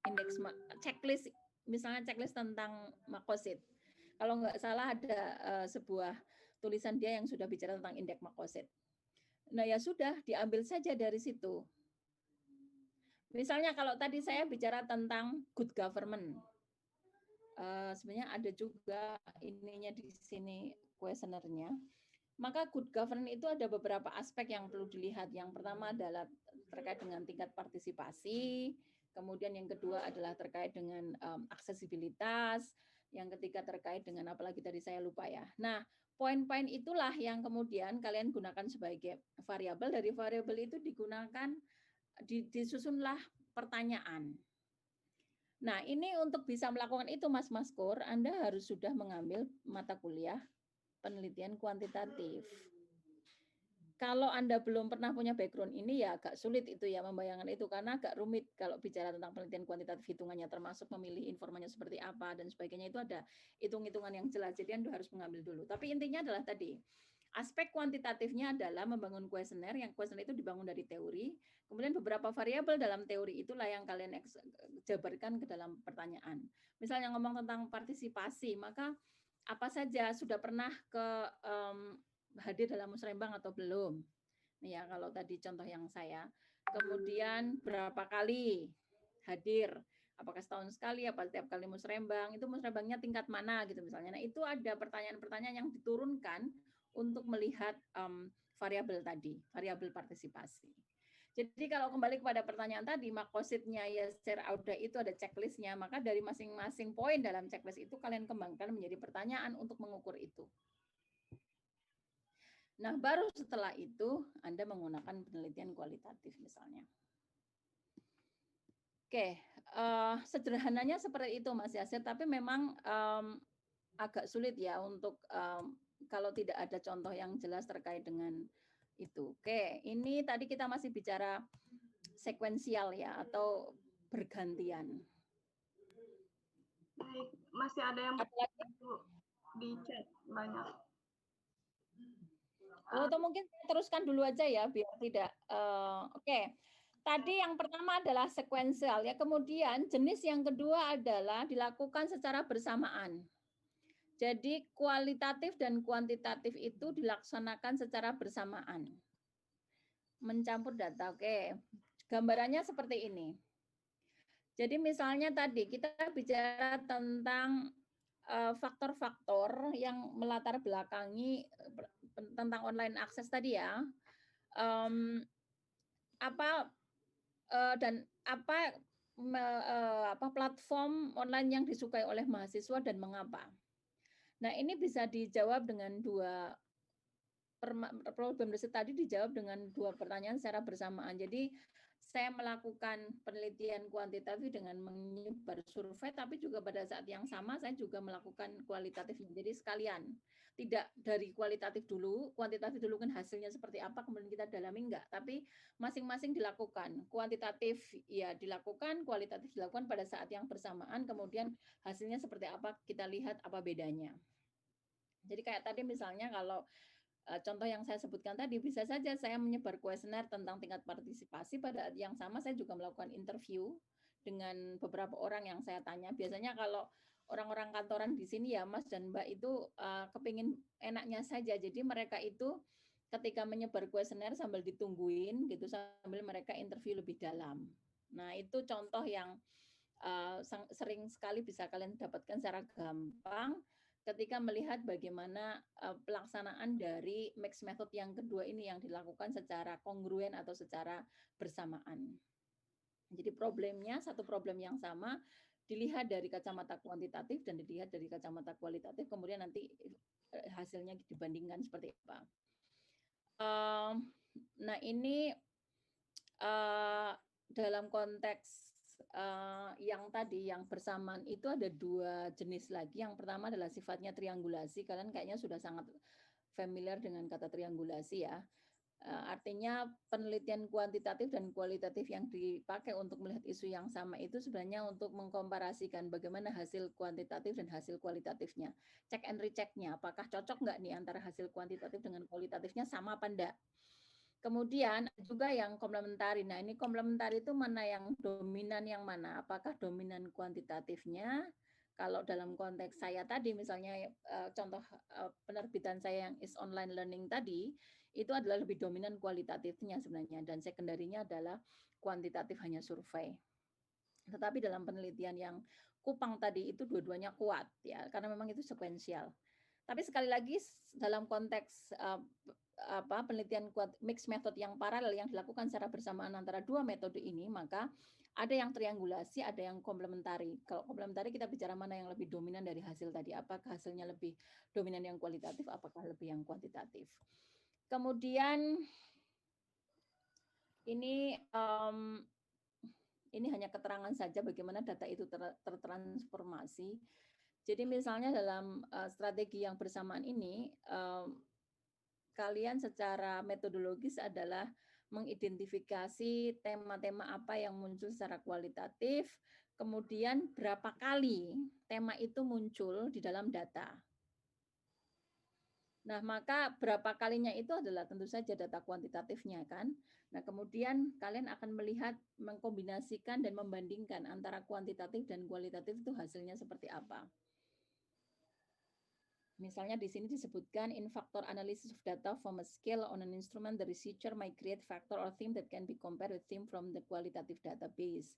Indeks checklist, misalnya checklist tentang Maqasid. Kalau nggak salah ada sebuah tulisan dia yang sudah bicara tentang indeks Maqasid. Nah ya sudah, diambil saja dari situ. Misalnya kalau tadi saya bicara tentang good government, sebenarnya ada juga ininya di sini kuesionernya. Maka good government itu ada beberapa aspek yang perlu dilihat. Yang pertama adalah terkait dengan tingkat partisipasi, kemudian yang kedua adalah terkait dengan aksesibilitas, yang ketiga terkait dengan apalagi tadi saya lupa ya. Nah, poin-poin itulah yang kemudian kalian gunakan sebagai variabel. Dari variabel itu digunakan, disusunlah pertanyaan. Nah, ini untuk bisa melakukan itu, Mas Maskur, Anda harus sudah mengambil mata kuliah penelitian kuantitatif. Kalau Anda belum pernah punya background ini, ya agak sulit itu ya membayangkan itu, karena agak rumit kalau bicara tentang penelitian kuantitatif hitungannya, termasuk memilih informasinya seperti apa dan sebagainya, itu ada hitung-hitungan yang jelas, jadi Anda harus mengambil dulu. Tapi intinya adalah tadi, aspek kuantitatifnya adalah membangun kuesioner, yang kuesioner itu dibangun dari teori, kemudian beberapa variabel dalam teori itulah yang kalian jabarkan ke dalam pertanyaan. Misalnya ngomong tentang partisipasi, maka apa saja sudah pernah hadir dalam musrembang atau belum? Nih ya, kalau tadi contoh yang saya. Kemudian berapa kali hadir? Apakah setahun sekali, apa setiap kali musrembang? Itu musrembangnya tingkat mana gitu misalnya. Nah, itu ada pertanyaan-pertanyaan yang diturunkan untuk melihat variabel tadi, variabel partisipasi. Jadi kalau kembali kepada pertanyaan tadi, makosidnya ya secara auda itu ada checklistnya, maka dari masing-masing poin dalam checklist itu kalian kembangkan menjadi pertanyaan untuk mengukur itu. Nah, baru setelah itu Anda menggunakan penelitian kualitatif misalnya. Oke, sederhananya seperti itu Mas Yasir, tapi memang agak sulit ya untuk kalau tidak ada contoh yang jelas terkait dengan itu. Oke, ini tadi kita masih bicara sekuensial ya, atau bergantian. Baik, masih ada yang di chat banyak. Atau mungkin teruskan dulu aja ya biar tidak. Oke. Tadi yang pertama adalah sekuensial ya. Kemudian jenis yang kedua adalah dilakukan secara bersamaan. Jadi kualitatif dan kuantitatif itu dilaksanakan secara bersamaan. Mencampur data. Oke. Gambarannya seperti ini. Jadi misalnya tadi kita bicara tentang faktor-faktor yang melatar belakangi tentang online akses tadi ya, dan apa platform online yang disukai oleh mahasiswa dan mengapa. Nah, ini bisa dijawab dengan dua problem riset tadi dijawab dengan dua pertanyaan secara bersamaan. Jadi saya melakukan penelitian kuantitatif dengan menyebar survei, tapi juga pada saat yang sama saya juga melakukan kualitatifnya. Jadi sekalian, tidak dari kualitatif dulu, kuantitatif dulu kan hasilnya seperti apa, kemudian kita dalami enggak. Tapi masing-masing dilakukan. Kuantitatif ya dilakukan, kualitatif dilakukan pada saat yang bersamaan, kemudian hasilnya seperti apa, kita lihat apa bedanya. Jadi kayak tadi misalnya kalau contoh yang saya sebutkan tadi, bisa saja saya menyebar kuesioner tentang tingkat partisipasi, pada saat yang sama saya juga melakukan interview dengan beberapa orang yang saya tanya. Biasanya kalau orang-orang kantoran di sini ya Mas dan Mbak itu kepingin enaknya saja, jadi mereka itu ketika menyebar kuesioner sambil ditungguin gitu, sambil mereka interview lebih dalam. Nah, itu contoh yang sering sekali bisa kalian dapatkan secara gampang ketika melihat bagaimana pelaksanaan dari mixed method yang kedua ini yang dilakukan secara kongruen atau secara bersamaan. Jadi problemnya, satu problem yang sama, dilihat dari kacamata kuantitatif dan dilihat dari kacamata kualitatif, kemudian nanti hasilnya dibandingkan seperti apa. Nah, ini dalam konteks yang tadi yang bersamaan itu ada dua jenis lagi. Yang pertama adalah sifatnya triangulasi. Kalian kayaknya sudah sangat familiar dengan kata triangulasi ya. Artinya penelitian kuantitatif dan kualitatif yang dipakai untuk melihat isu yang sama itu sebenarnya untuk mengkomparasikan bagaimana hasil kuantitatif dan hasil kualitatifnya. Check and recheck-nya, apakah cocok nggak nih antara hasil kuantitatif dengan kualitatifnya, sama apa enggak. Kemudian juga yang komplementari. Nah, ini komplementari itu mana yang dominan yang mana? Apakah dominan kuantitatifnya? Kalau dalam konteks saya tadi, misalnya contoh penerbitan saya yang is online learning tadi, itu adalah lebih dominan kualitatifnya sebenarnya, dan sekunderinya adalah kuantitatif hanya survei. Tetapi dalam penelitian yang Kupang tadi itu dua-duanya kuat ya, karena memang itu sekuensial. Tapi sekali lagi dalam konteks penelitian mixed method yang paralel yang dilakukan secara bersamaan antara dua metode ini, maka Ada yang triangulasi, ada yang komplementari. Kalau komplementari kita bicara mana yang lebih dominan dari hasil tadi. Apakah hasilnya lebih dominan yang kualitatif, apakah lebih yang kuantitatif. Kemudian ini hanya keterangan saja bagaimana data itu tertransformasi. Jadi misalnya dalam strategi yang bersamaan ini, kalian secara metodologis adalah mengidentifikasi tema-tema apa yang muncul secara kualitatif, kemudian berapa kali tema itu muncul di dalam data. Nah, maka berapa kalinya itu adalah tentu saja data kuantitatifnya kan. Nah, kemudian kalian akan melihat, mengkombinasikan dan membandingkan antara kuantitatif dan kualitatif itu hasilnya seperti apa. Misalnya di sini disebutkan in factor analysis of data from a scale on an instrument, the researcher might create factor or theme that can be compared with theme from the qualitative database.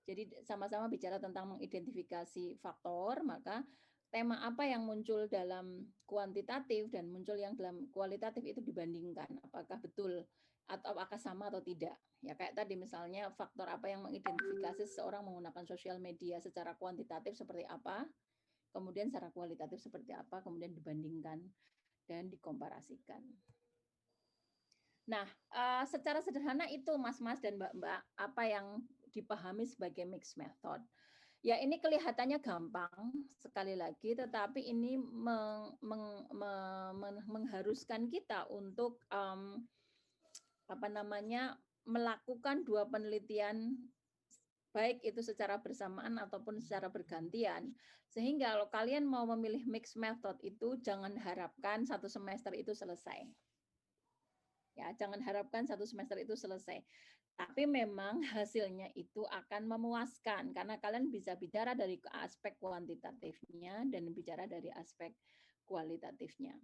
Jadi sama-sama bicara tentang mengidentifikasi faktor, maka tema apa yang muncul dalam kuantitatif dan muncul yang dalam kualitatif itu dibandingkan, apakah betul atau apakah sama atau tidak. Ya kayak tadi misalnya faktor apa yang mengidentifikasi seseorang menggunakan sosial media secara kuantitatif seperti apa, kemudian secara kualitatif seperti apa, kemudian dibandingkan dan dikomparasikan. Nah, secara sederhana itu Mas-mas dan Mbak-mbak, apa yang dipahami sebagai mixed method. Ya ini kelihatannya gampang sekali lagi, tetapi ini mengharuskan kita untuk melakukan dua penelitian, baik itu secara bersamaan ataupun secara bergantian. Sehingga kalau kalian mau memilih mixed method itu jangan harapkan satu semester itu selesai. Ya, jangan harapkan satu semester itu selesai. Tapi memang hasilnya itu akan memuaskan karena kalian bisa bicara dari aspek kuantitatifnya dan bicara dari aspek kualitatifnya.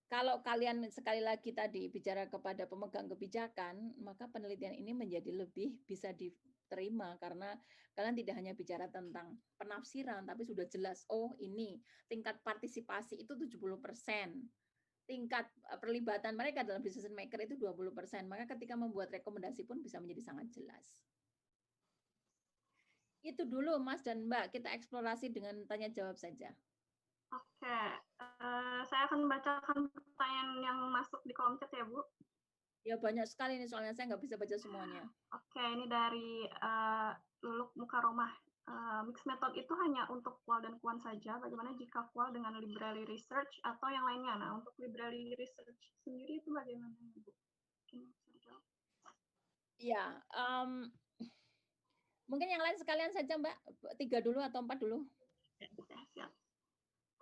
Kalau kalian sekali lagi tadi bicara kepada pemegang kebijakan, maka penelitian ini menjadi lebih bisa diterima karena kalian tidak hanya bicara tentang penafsiran, tapi sudah jelas, oh ini tingkat partisipasi itu 70%. Tingkat perlibatan mereka dalam decision maker itu 20%. Maka ketika membuat rekomendasi pun bisa menjadi sangat jelas. Itu dulu Mas dan Mbak, kita eksplorasi dengan tanya jawab saja. Oke, saya akan membacakan pertanyaan yang masuk di kolom chat ya Bu. Ya banyak sekali nih soalnya saya nggak bisa baca semuanya. Oke, ini dari Luluk Mukaromah. Mixed method itu hanya untuk qual dan quant saja. Bagaimana jika qual dengan library research atau yang lainnya? Nah, untuk library research sendiri itu bagaimana Bu? Ya, mungkin yang lain sekalian saja Mbak, 3 dulu atau 4 dulu. Siap.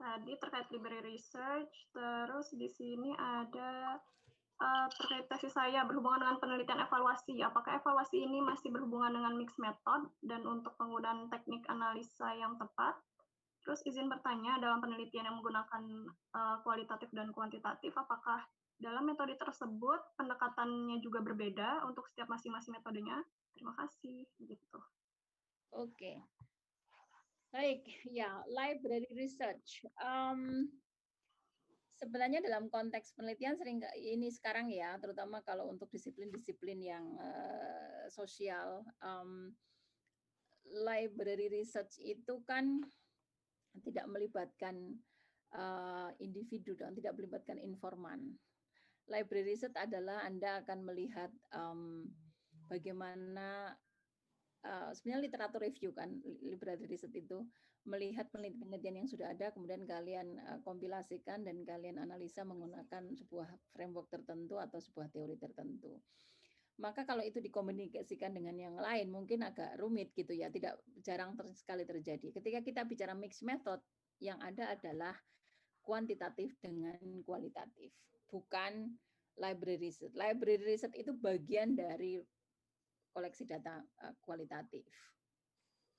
Tadi terkait library research, terus di sini ada terkait tesis saya berhubungan dengan penelitian evaluasi. Apakah evaluasi ini masih berhubungan dengan mixed method dan untuk penggunaan teknik analisa yang tepat? Terus izin bertanya, dalam penelitian yang menggunakan kualitatif dan kuantitatif, apakah dalam metode tersebut pendekatannya juga berbeda untuk setiap masing-masing metodenya? Terima kasih. Gitu. Oke. Baik, ya, library research. Sebenarnya dalam konteks penelitian sering ini sekarang ya, terutama kalau untuk disiplin-disiplin yang sosial, library research itu kan tidak melibatkan individu dan tidak melibatkan informan. Library research adalah Anda akan melihat bagaimana sebenarnya literatur review kan, library research itu melihat penelitian yang sudah ada, kemudian kalian kompilasikan dan kalian analisa menggunakan sebuah framework tertentu atau sebuah teori tertentu. Maka kalau itu dikomunikasikan dengan yang lain mungkin agak rumit gitu ya, tidak jarang sekali terjadi. Ketika kita bicara mixed method, yang ada adalah kuantitatif dengan kualitatif, bukan library research. Library research itu bagian dari koleksi data kualitatif.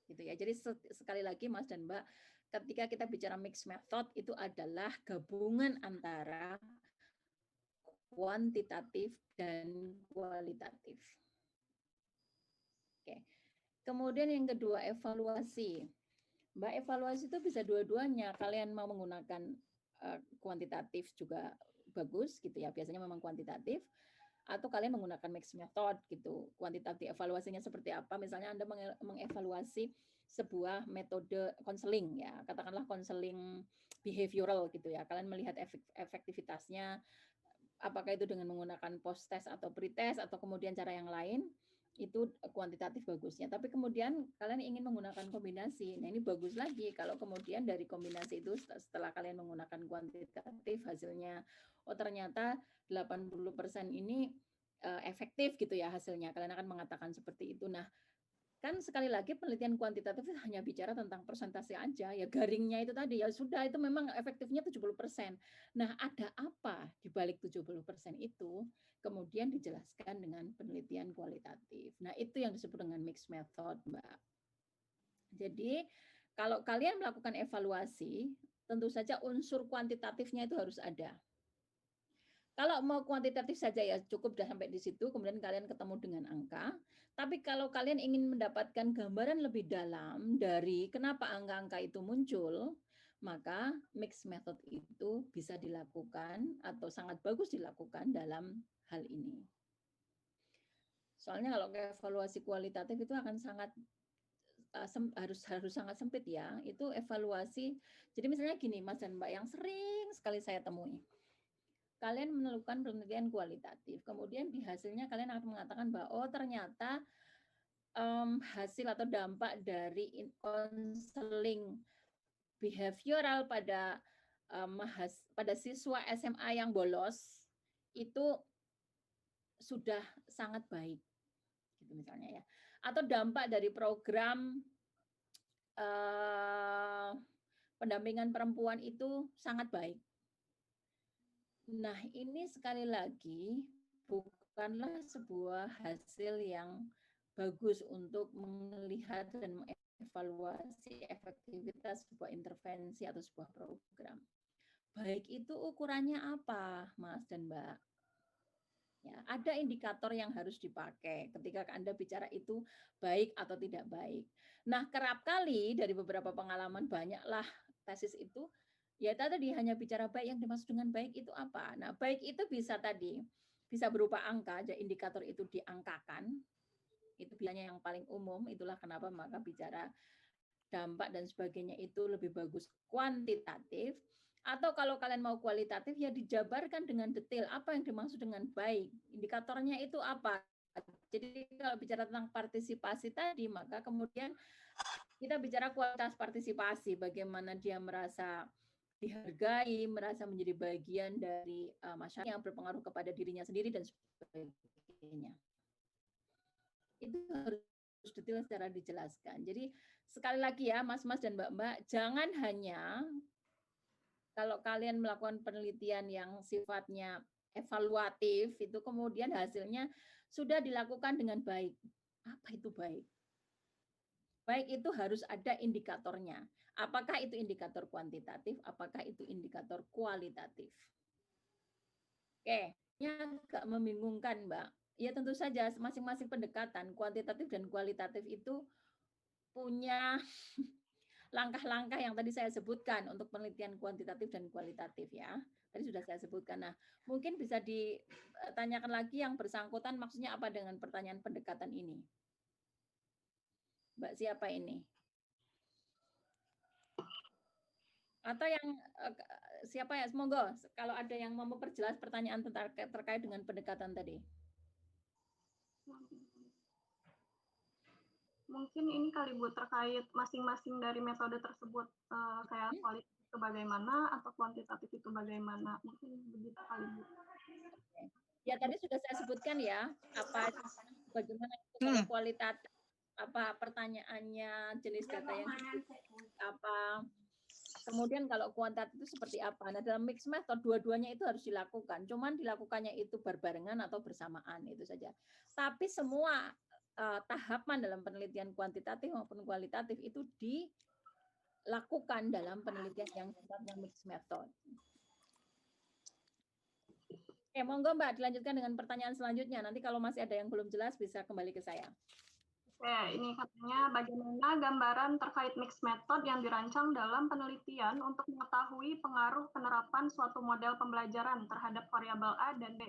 Gitu ya. Jadi sekali lagi Mas dan Mbak, ketika kita bicara mixed method itu adalah gabungan antara kuantitatif dan kualitatif. Oke. Kemudian yang kedua, evaluasi. Mbak, evaluasi itu bisa dua-duanya. Kalian mau menggunakan kuantitatif juga bagus gitu ya. Biasanya memang kuantitatif. atau kalian menggunakan mixed method gitu. Kuantitatif evaluasinya seperti apa? Misalnya Anda mengevaluasi sebuah metode konseling ya, katakanlah konseling behavioral gitu ya. Kalian melihat efektivitasnya, apakah itu dengan menggunakan post test atau pre-test atau kemudian cara yang lain, itu kuantitatif bagusnya. Tapi kemudian kalian ingin menggunakan kombinasi. Nah, ini bagus lagi kalau kemudian dari kombinasi itu setelah kalian menggunakan kuantitatif hasilnya oh ternyata 80% ini efektif gitu ya hasilnya. Kalian akan mengatakan seperti itu. Nah, kan sekali lagi penelitian kuantitatif hanya bicara tentang persentase aja, ya garingnya itu tadi, ya sudah itu memang efektifnya 70%. Nah, ada apa di balik 70% itu? Kemudian dijelaskan dengan penelitian kualitatif. Nah, itu yang disebut dengan mixed method, Mbak. Jadi, kalau kalian melakukan evaluasi, tentu saja unsur kuantitatifnya itu harus ada. Kalau mau kuantitatif saja ya cukup sudah sampai di situ, kemudian kalian ketemu dengan angka. Tapi kalau kalian ingin mendapatkan gambaran lebih dalam dari kenapa angka-angka itu muncul, maka mixed method itu bisa dilakukan atau sangat bagus dilakukan dalam hal ini. Soalnya kalau evaluasi kualitatif itu akan sangat harus sangat sempit ya. Itu evaluasi. Jadi misalnya gini, Mas dan Mbak, yang sering sekali saya temui. Kalian melakukan penelitian kualitatif, kemudian di hasilnya kalian akan mengatakan bahwa oh ternyata hasil atau dampak dari konseling behavioral pada siswa SMA yang bolos itu sudah sangat baik, gitu misalnya ya. Atau dampak dari program pendampingan perempuan itu sangat baik. Nah, ini sekali lagi bukanlah sebuah hasil yang bagus untuk melihat dan mengevaluasi efektivitas sebuah intervensi atau sebuah program. Baik itu ukurannya apa, Mas dan Mbak? Ya, ada indikator yang harus dipakai ketika Anda bicara itu baik atau tidak baik. Nah, kerap kali dari beberapa pengalaman banyaklah tesis itu ya tadi hanya bicara baik, yang dimaksud dengan baik itu apa? Nah, baik itu bisa berupa angka, jadi indikator itu diangkakan. Itu biasanya yang paling umum, itulah kenapa maka bicara dampak dan sebagainya itu lebih bagus kuantitatif. Atau kalau kalian mau kualitatif ya dijabarkan dengan detail apa yang dimaksud dengan baik. Indikatornya itu apa? Jadi kalau bicara tentang partisipasi tadi, maka kemudian kita bicara kualitas partisipasi, bagaimana dia merasa dihargai, merasa menjadi bagian dari masyarakat yang berpengaruh kepada dirinya sendiri dan sebagainya. Itu harus detail secara dijelaskan. Jadi sekali lagi ya Mas-mas dan Mbak-mbak, jangan hanya kalau kalian melakukan penelitian yang sifatnya evaluatif, itu kemudian hasilnya sudah dilakukan dengan baik. Apa itu baik? Baik itu harus ada indikatornya. Apakah itu indikator kuantitatif, apakah itu indikator kualitatif? Oke, ini agak membingungkan, Mbak. Ya tentu saja masing-masing pendekatan kuantitatif dan kualitatif itu punya langkah-langkah yang tadi saya sebutkan untuk penelitian kuantitatif dan kualitatif ya. Tadi sudah saya sebutkan. Nah, mungkin bisa ditanyakan lagi yang bersangkutan maksudnya apa dengan pertanyaan pendekatan ini? Mbak siapa ini? Atau yang siapa ya? Semoga kalau ada yang mau memperjelas pertanyaan terkait dengan pendekatan tadi. Mungkin ini kali Bu terkait masing-masing dari metode tersebut, kayak kualitatif itu bagaimana atau kuantitatif itu bagaimana? Mungkin begitu kali Bu. Ya tadi sudah saya sebutkan ya, apa bagaimana itu kualitatif, apa pertanyaannya, jenis data yang apa. Kemudian kalau kuantitatif itu seperti apa? Nah, dalam mixed method dua-duanya itu harus dilakukan. Cuman dilakukannya itu berbarengan atau bersamaan itu saja. Tapi semua tahapan dalam penelitian kuantitatif maupun kualitatif itu dilakukan dalam penelitian yang sifatnya mixed method. Oke, monggo Mbak dilanjutkan dengan pertanyaan selanjutnya. Nanti kalau masih ada yang belum jelas bisa kembali ke saya. Oke, ini katanya bagaimana gambaran terkait mixed method yang dirancang dalam penelitian untuk mengetahui pengaruh penerapan suatu model pembelajaran terhadap variabel A dan B.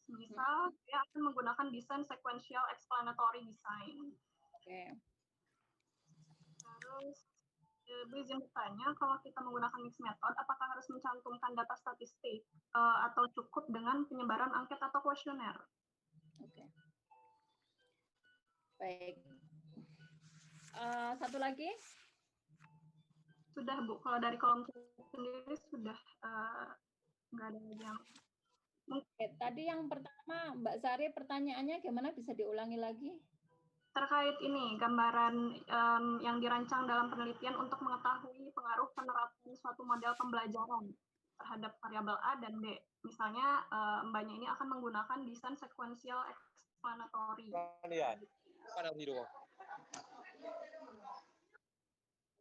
Misal, saya akan menggunakan desain sequential explanatory design. Oke. Terus, Bu izin bertanya, kalau kita menggunakan mixed method, apakah harus mencantumkan data statistik atau cukup dengan penyebaran angket atau kuesioner? Oke. Baik. Satu lagi? Sudah, Bu. Kalau dari kolom sendiri sudah nggak ada lagi yang. Oke, tadi yang pertama, Mbak Sari, pertanyaannya gimana? Bisa diulangi lagi? Terkait ini, gambaran yang dirancang dalam penelitian untuk mengetahui pengaruh penerapan suatu model pembelajaran terhadap variabel A dan B. Misalnya, Mbaknya ini akan menggunakan desain sequential explanatory.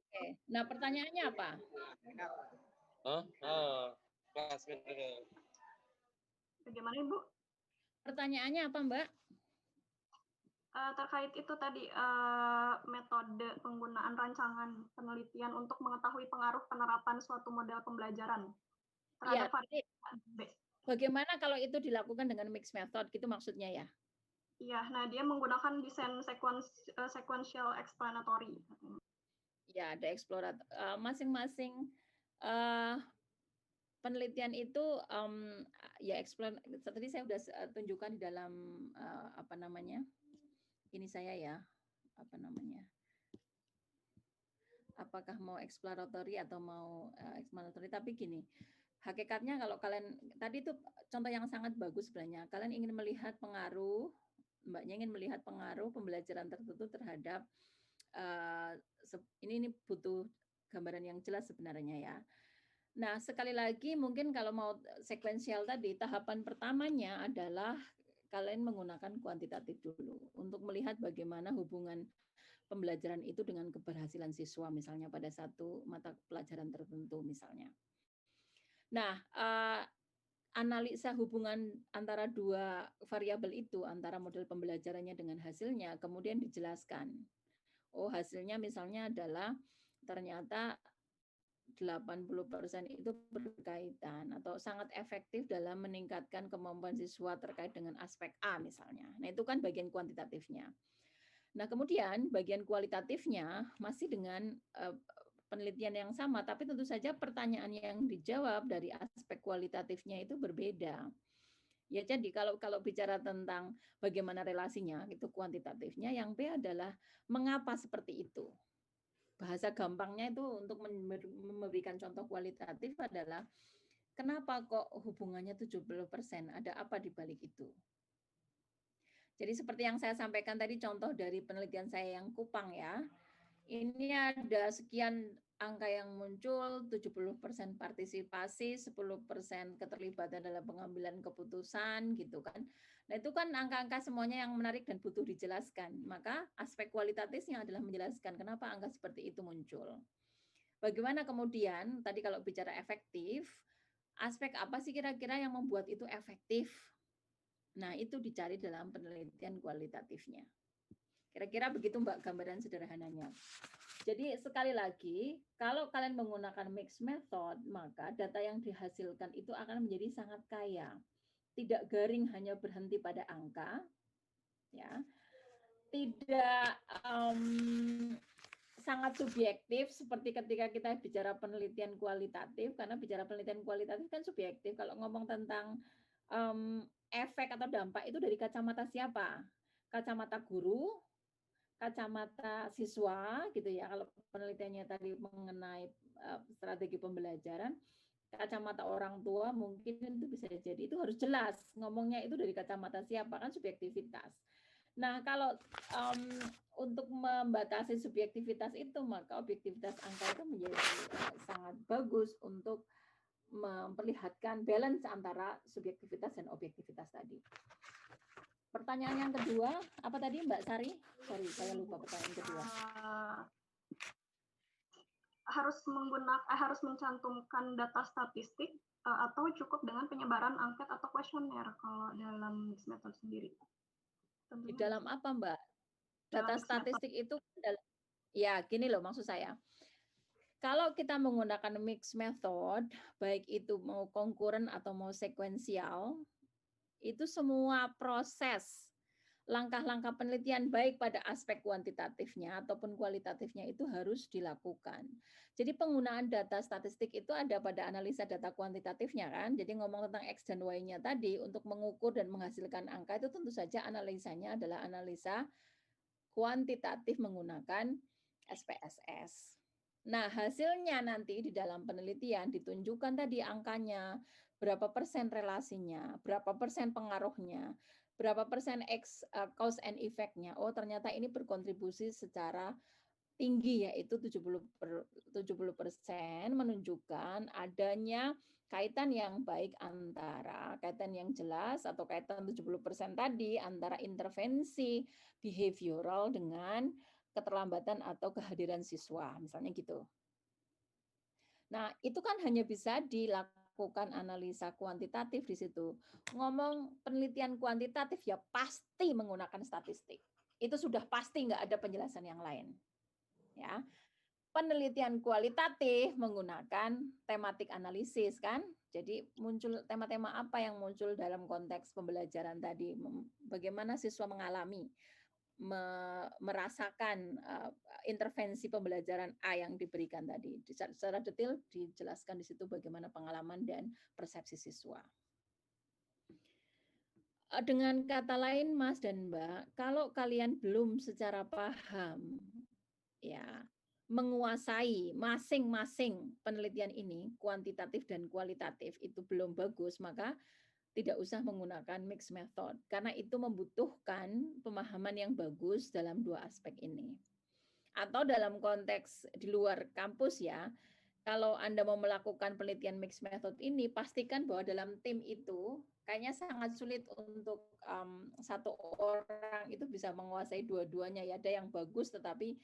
Oke, nah pertanyaannya apa? Bagaimana, Ibu? Pertanyaannya apa, Mbak? Terkait itu tadi, metode penggunaan rancangan penelitian untuk mengetahui pengaruh penerapan suatu model pembelajaran terhadap variabel A dan B. Bagaimana kalau itu dilakukan dengan mixed method, gitu maksudnya ya? Iya, nah dia menggunakan desain sequential explanatory. Ya, ada eksplorator. Masing-masing penelitian itu ya tadi saya sudah tunjukkan di dalam apa namanya? Ini saya ya, apa namanya? Apakah mau exploratory atau mau explanatory, tapi gini. Hakikatnya kalau kalian tadi itu contoh yang sangat bagus sebenarnya. Kalian ingin melihat pengaruh, Mbaknya ingin melihat pengaruh pembelajaran tertentu terhadap ini butuh gambaran yang jelas sebenarnya ya. Nah, sekali lagi mungkin kalau mau sekuensial tadi, tahapan pertamanya adalah kalian menggunakan kuantitatif dulu untuk melihat bagaimana hubungan pembelajaran itu dengan keberhasilan siswa misalnya pada satu mata pelajaran tertentu misalnya. Nah, analisa hubungan antara dua variabel itu, antara model pembelajarannya dengan hasilnya, kemudian dijelaskan. Oh, hasilnya misalnya adalah ternyata 80% itu berkaitan atau sangat efektif dalam meningkatkan kemampuan siswa terkait dengan aspek A misalnya. Nah, itu kan bagian kuantitatifnya. Nah, kemudian bagian kualitatifnya masih dengan penelitian yang sama, tapi tentu saja pertanyaan yang dijawab dari aspek kualitatifnya itu berbeda. Ya, jadi kalau bicara tentang bagaimana relasinya itu kuantitatifnya, yang B adalah mengapa seperti itu. Bahasa gampangnya itu untuk memberikan contoh kualitatif adalah kenapa kok hubungannya 70%, ada apa di balik itu. Jadi seperti yang saya sampaikan tadi contoh dari penelitian saya yang Kupang ya. Ini ada sekian angka yang muncul, 70% partisipasi, 10% keterlibatan dalam pengambilan keputusan gitu kan. Nah, itu kan angka-angka semuanya yang menarik dan butuh dijelaskan. Maka aspek kualitatifnya adalah menjelaskan kenapa angka seperti itu muncul. Bagaimana kemudian tadi kalau bicara efektif, aspek apa sih kira-kira yang membuat itu efektif? Nah, itu dicari dalam penelitian kualitatifnya. Kira-kira begitu Mbak gambaran sederhananya. Jadi sekali lagi, kalau kalian menggunakan mixed method, maka data yang dihasilkan itu akan menjadi sangat kaya. Tidak garing hanya berhenti pada angka, ya. Tidak sangat subjektif seperti ketika kita bicara penelitian kualitatif, karena bicara penelitian kualitatif kan subjektif. Kalau ngomong tentang efek atau dampak itu dari kacamata siapa? Kacamata guru, kacamata siswa gitu ya. Kalau penelitiannya tadi mengenai strategi pembelajaran, kacamata orang tua mungkin itu bisa jadi itu harus jelas ngomongnya itu dari kacamata siapa, kan subjektivitas. Nah, kalau untuk membatasi subjektivitas itu, maka objektivitas angka itu menjadi sangat bagus untuk memperlihatkan balance antara subjektivitas dan objektivitas tadi. Pertanyaan yang kedua, apa tadi Mbak Sari? Sorry, saya lupa pertanyaan kedua. Harus mencantumkan data statistik atau cukup dengan penyebaran angket atau kuesioner kalau dalam mixed method sendiri? Di dalam apa Mbak? Data statistik itu ya gini loh maksud saya. Kalau kita menggunakan mixed method, baik itu mau konkuren atau mau sekuensial, Itu semua proses langkah-langkah penelitian baik pada aspek kuantitatifnya ataupun kualitatifnya itu harus dilakukan. Jadi penggunaan data statistik itu ada pada analisa data kuantitatifnya kan. Jadi ngomong tentang X dan Y-nya tadi untuk mengukur dan menghasilkan angka itu tentu saja analisanya adalah analisa kuantitatif menggunakan SPSS. Nah, hasilnya nanti di dalam penelitian ditunjukkan tadi angkanya, berapa persen relasinya, berapa persen pengaruhnya, berapa persen cause and effect-nya. Oh, ternyata ini berkontribusi secara tinggi, yaitu 70% menunjukkan adanya kaitan yang baik antara kaitan yang jelas atau kaitan 70% tadi antara intervensi behavioral dengan keterlambatan atau kehadiran siswa, misalnya gitu. Nah, itu kan hanya bisa dilakukan analisa kuantitatif di situ. Ngomong penelitian kuantitatif ya pasti menggunakan statistik. Itu sudah pasti nggak ada penjelasan yang lain. Ya. Penelitian kualitatif menggunakan tematik analisis kan. Jadi muncul tema-tema apa yang muncul dalam konteks pembelajaran tadi, bagaimana siswa mengalami merasakan intervensi pembelajaran A yang diberikan tadi. Secara detail dijelaskan di situ bagaimana pengalaman dan persepsi siswa. Dengan kata lain Mas dan Mbak, kalau kalian belum secara paham ya menguasai masing-masing penelitian ini, kuantitatif dan kualitatif itu belum bagus, maka tidak usah menggunakan mixed method, karena itu membutuhkan pemahaman yang bagus dalam dua aspek ini. Atau dalam konteks di luar kampus ya, kalau Anda mau melakukan penelitian mixed method ini, pastikan bahwa dalam tim itu kayaknya sangat sulit untuk satu orang itu bisa menguasai dua-duanya ya. Ada yang bagus tetapi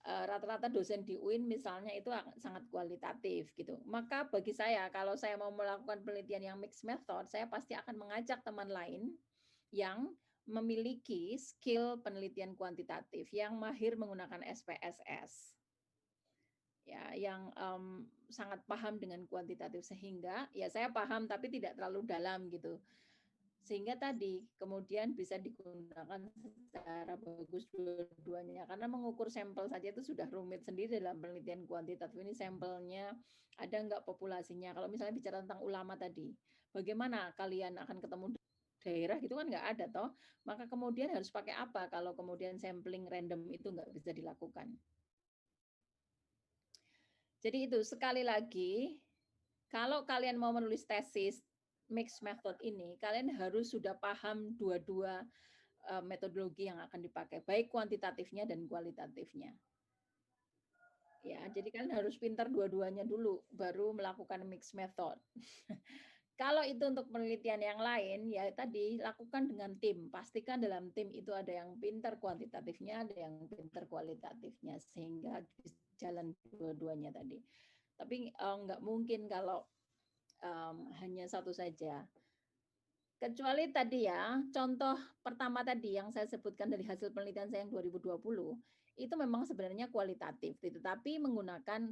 rata-rata dosen di UIN misalnya itu sangat kualitatif gitu. Maka bagi saya kalau saya mau melakukan penelitian yang mixed method, saya pasti akan mengajak teman lain yang memiliki skill penelitian kuantitatif, yang mahir menggunakan SPSS. Ya, yang sangat paham dengan kuantitatif sehingga ya saya paham tapi tidak terlalu dalam gitu. Sehingga tadi kemudian bisa digunakan secara bagus dua-duanya karena mengukur sampel saja itu sudah rumit sendiri dalam penelitian kuantitatif. Ini sampelnya ada nggak populasinya, kalau misalnya bicara tentang ulama tadi, bagaimana kalian akan ketemu daerah gitu kan nggak ada toh, maka kemudian harus pakai apa kalau kemudian sampling random itu nggak bisa dilakukan. Jadi itu sekali lagi, kalau kalian mau menulis tesis mixed method ini, kalian harus sudah paham dua-dua metodologi yang akan dipakai, baik kuantitatifnya dan kualitatifnya. Ya, jadi kalian harus pintar dua-duanya dulu, baru melakukan mixed method. Kalau itu untuk penelitian yang lain, ya tadi lakukan dengan tim. Pastikan dalam tim itu ada yang pintar kuantitatifnya, ada yang pintar kualitatifnya, sehingga jalan dua-duanya tadi. Tapi nggak mungkin kalau hanya satu saja. Kecuali tadi ya, contoh pertama tadi yang saya sebutkan dari hasil penelitian saya yang 2020, itu memang sebenarnya kualitatif, tetapi menggunakan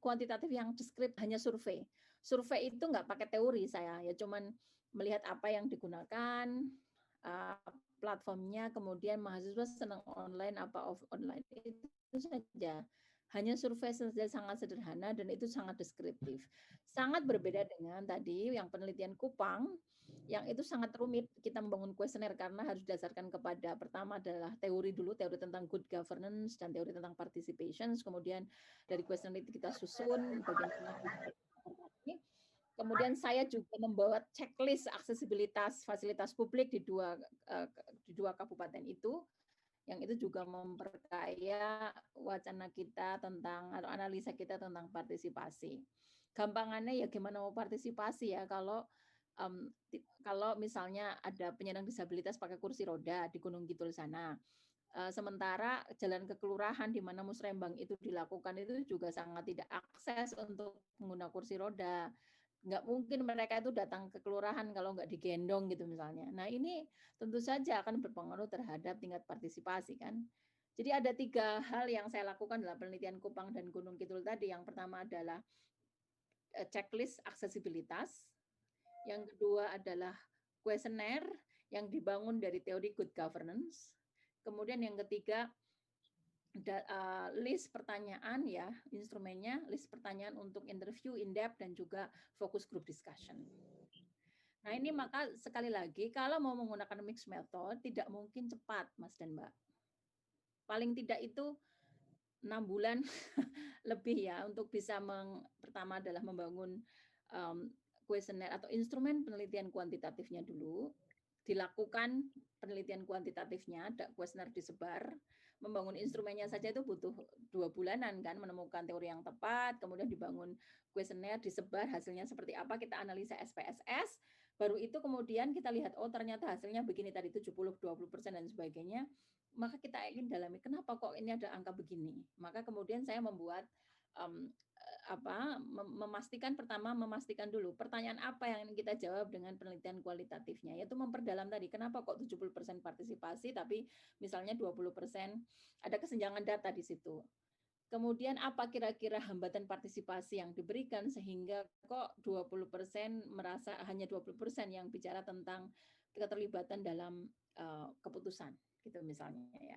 kuantitatif yang deskriptif, hanya survei. Survei itu nggak pakai teori saya, ya cuman melihat apa yang digunakan, platformnya, kemudian mahasiswa senang online apa off online, itu saja. Hanya survei saja sangat sederhana dan itu sangat deskriptif. Sangat berbeda dengan tadi yang penelitian Kupang, yang itu sangat rumit. Kita membangun kuesioner karena harus didasarkan kepada pertama adalah teori dulu, teori tentang good governance dan teori tentang participation. Kemudian dari kuesioner itu kita susun bagaimana. Kemudian saya juga membawa checklist aksesibilitas fasilitas publik di dua kabupaten itu, yang itu juga memperkaya wacana kita tentang atau analisa kita tentang partisipasi. Gampangannya ya gimana mau partisipasi ya kalau misalnya ada penyandang disabilitas pakai kursi roda di Gunung Kidul sana. Sementara jalan ke kelurahan di mana musrembang itu dilakukan itu juga sangat tidak akses untuk menggunakan kursi roda. Nggak mungkin mereka itu datang ke kelurahan kalau nggak digendong gitu misalnya. Nah ini tentu saja akan berpengaruh terhadap tingkat partisipasi kan. Jadi ada 3 hal yang saya lakukan dalam penelitian Kupang dan Gunung Kidul tadi. Yang pertama adalah checklist aksesibilitas. Yang kedua adalah kuesioner yang dibangun dari teori good governance. Kemudian yang ketiga, list pertanyaan ya, instrumennya list pertanyaan untuk interview in-depth dan juga focus group discussion. Nah ini maka sekali lagi kalau mau menggunakan mixed method tidak mungkin cepat Mas dan Mbak. Paling tidak itu 6 bulan lebih ya untuk bisa pertama adalah membangun kuesioner atau instrumen penelitian kuantitatifnya dulu, dilakukan penelitian kuantitatifnya, ada kuesioner disebar, membangun instrumennya saja itu butuh 2 bulanan kan, menemukan teori yang tepat, kemudian dibangun kuesioner, disebar hasilnya seperti apa, kita analisa SPSS, baru itu kemudian kita lihat oh ternyata hasilnya begini tadi 70-20% dan sebagainya, maka kita ingin dalami kenapa kok ini ada angka begini. Maka kemudian saya membuat memastikan dulu pertanyaan apa yang ingin kita jawab dengan penelitian kualitatifnya, yaitu memperdalam tadi kenapa kok 70% partisipasi tapi misalnya 20% ada kesenjangan data di situ. Kemudian apa kira-kira hambatan partisipasi yang diberikan sehingga kok 20% merasa hanya 20% yang bicara tentang keterlibatan dalam keputusan gitu misalnya ya.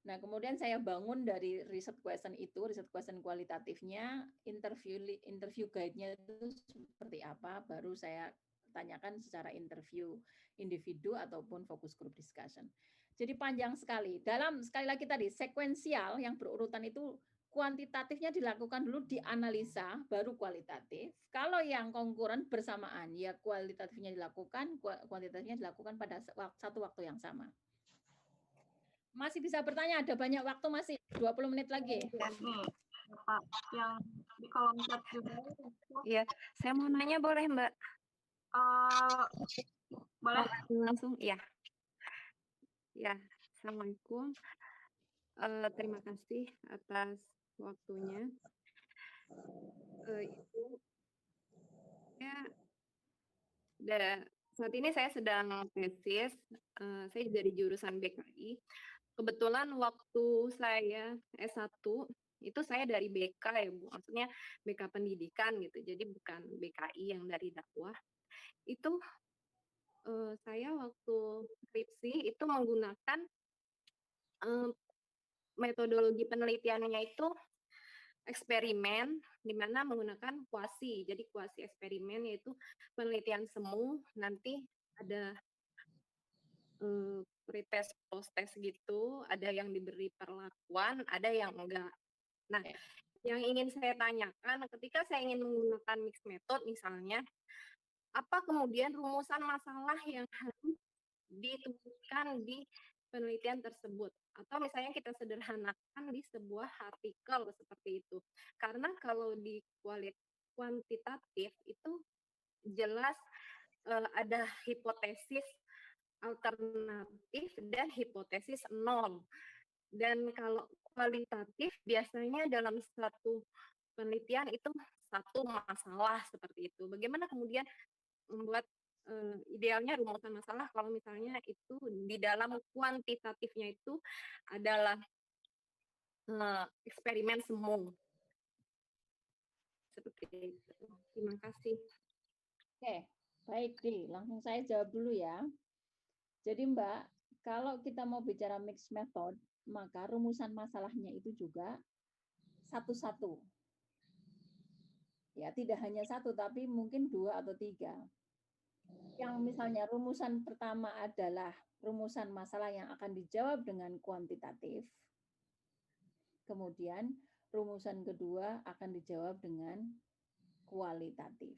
Nah, kemudian saya bangun dari riset question itu, riset question kualitatifnya, interview guide-nya itu seperti apa, baru saya tanyakan secara interview individu ataupun focus group discussion. Jadi panjang sekali. Dalam sekali lagi tadi sekuensial yang berurutan itu kuantitatifnya dilakukan dulu dianalisa, baru kualitatif. Kalau yang konkuren bersamaan, ya kualitatifnya dilakukan, kuantitatifnya dilakukan pada satu waktu yang sama. Masih bisa bertanya, ada banyak waktu masih 20 menit lagi. Pak, yang di kolom chat juga. Iya, saya mau nanya boleh Mbak? Boleh Langsung, iya. Ya, Assalamualaikum. Terima kasih atas waktunya. Saat ini saya sedang tesis, saya dari jurusan BKI. Kebetulan waktu saya S1 itu saya dari BK ya Bu, maksudnya BK pendidikan gitu, jadi bukan BKI yang dari dakwah. Itu saya waktu skripsi itu menggunakan metodologi penelitiannya itu eksperimen, di mana menggunakan kuasi. Jadi kuasi eksperimen yaitu penelitian semu, nanti ada pretest, post-test gitu, ada yang diberi perlakuan, ada yang enggak. Nah, yang ingin saya tanyakan, ketika saya ingin menggunakan mixed method misalnya, apa kemudian rumusan masalah yang harus ditemukan di penelitian tersebut? Atau misalnya kita sederhanakan di sebuah artikel seperti itu. Karena kalau di kuantitatif itu jelas ada hipotesis alternatif dan hipotesis nol. Dan kalau kualitatif biasanya dalam satu penelitian itu satu masalah seperti itu. Bagaimana kemudian membuat idealnya rumusan masalah kalau misalnya itu di dalam kuantitatifnya itu adalah eksperimen semu. Seperti itu. Terima kasih. Oke, baik Di, langsung saya jawab dulu ya. Jadi Mbak, kalau kita mau bicara mixed method, maka rumusan masalahnya itu juga satu-satu. Ya, tidak hanya satu, tapi mungkin 2 atau 3. Yang misalnya rumusan pertama adalah rumusan masalah yang akan dijawab dengan kuantitatif. Kemudian rumusan kedua akan dijawab dengan kualitatif.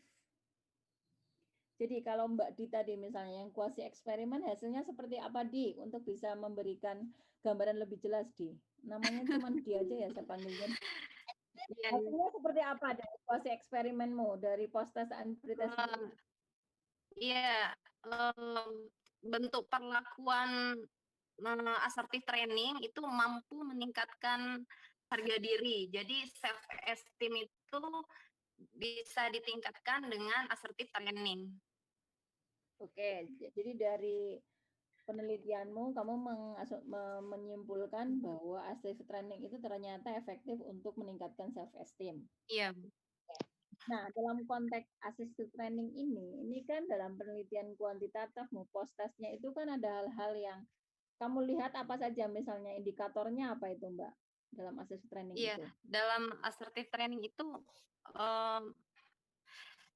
Jadi kalau Mbak Di tadi misalnya yang kuasi eksperimen hasilnya seperti apa Di? Untuk bisa memberikan gambaran lebih jelas Di. Namanya cuma Di aja ya saya panggilnya. Hasilnya seperti apa dari kuasi eksperimenmu, dari post-test and pretest? Iya, bentuk perlakuan assertive training itu mampu meningkatkan harga diri. Jadi self esteem itu bisa ditingkatkan dengan assertive training. Oke, jadi dari penelitianmu kamu menyimpulkan bahwa assertive training itu ternyata efektif untuk meningkatkan self esteem. Iya. Nah, dalam konteks assisted training ini kan dalam penelitian kuantitatif post testnya itu kan ada hal-hal yang kamu lihat apa saja, misalnya indikatornya apa itu Mbak dalam assisted training Iya, itu? dalam assertive training itu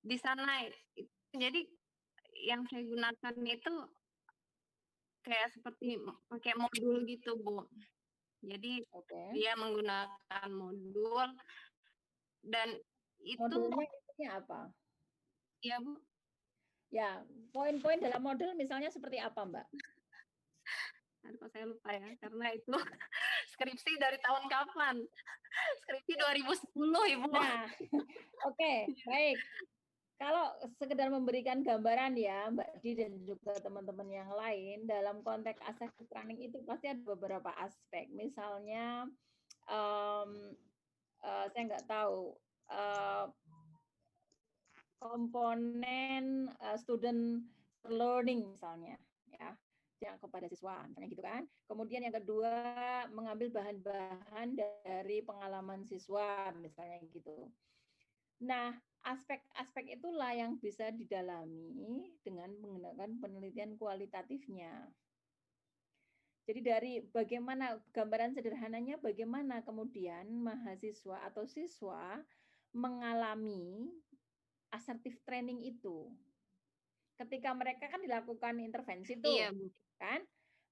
di sana jadi yang saya gunakan itu kayak seperti pakai modul gitu, Bu. Jadi dia menggunakan modul dan itu modulnya isinya apa? Iya, Bu. Ya, poin-poin dalam modul misalnya seperti apa, Mbak? Aduh, kok saya lupa ya, karena itu skripsi dari tahun kapan? Skripsi 2010, Ibu. Nah, oke, baik. Kalau sekedar memberikan gambaran ya, Mbak Di dan juga teman-teman yang lain, dalam konteks assessment training itu pasti ada beberapa aspek. Misalnya, saya nggak tahu, komponen student learning misalnya, ya, yang kepada siswa, misalnya gitu kan. Kemudian yang kedua, mengambil bahan-bahan dari pengalaman siswa, misalnya gitu. Nah, aspek-aspek itulah yang bisa didalami dengan menggunakan penelitian kualitatifnya. Jadi dari bagaimana, gambaran sederhananya bagaimana kemudian mahasiswa atau siswa mengalami assertive training itu. Ketika mereka kan dilakukan intervensi tuh, iya, Bu. kan?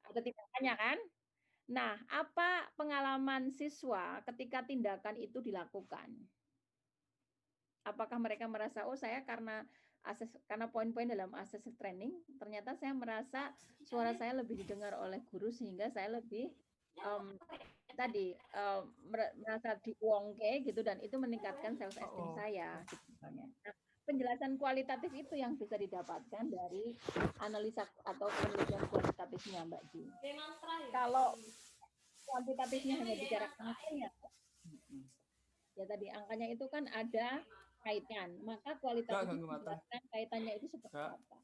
Ada tindakannya kan? Nah, apa pengalaman siswa ketika tindakan itu dilakukan? Apakah mereka merasa, oh saya karena poin-poin dalam assessment training, ternyata saya merasa suara saya lebih didengar oleh guru sehingga saya lebih merasa diwongke gitu, dan itu meningkatkan self esteem saya gitu misalnya. Nah, penjelasan kualitatif itu yang bisa didapatkan dari analisa atau penelitian kualitatifnya, Mbak Ji. Kalau kuantitatifnya hanya bicara angkanya, ya tadi angkanya itu kan ada kaitan, maka kualitatif menjelaskan kaitannya itu seperti apa.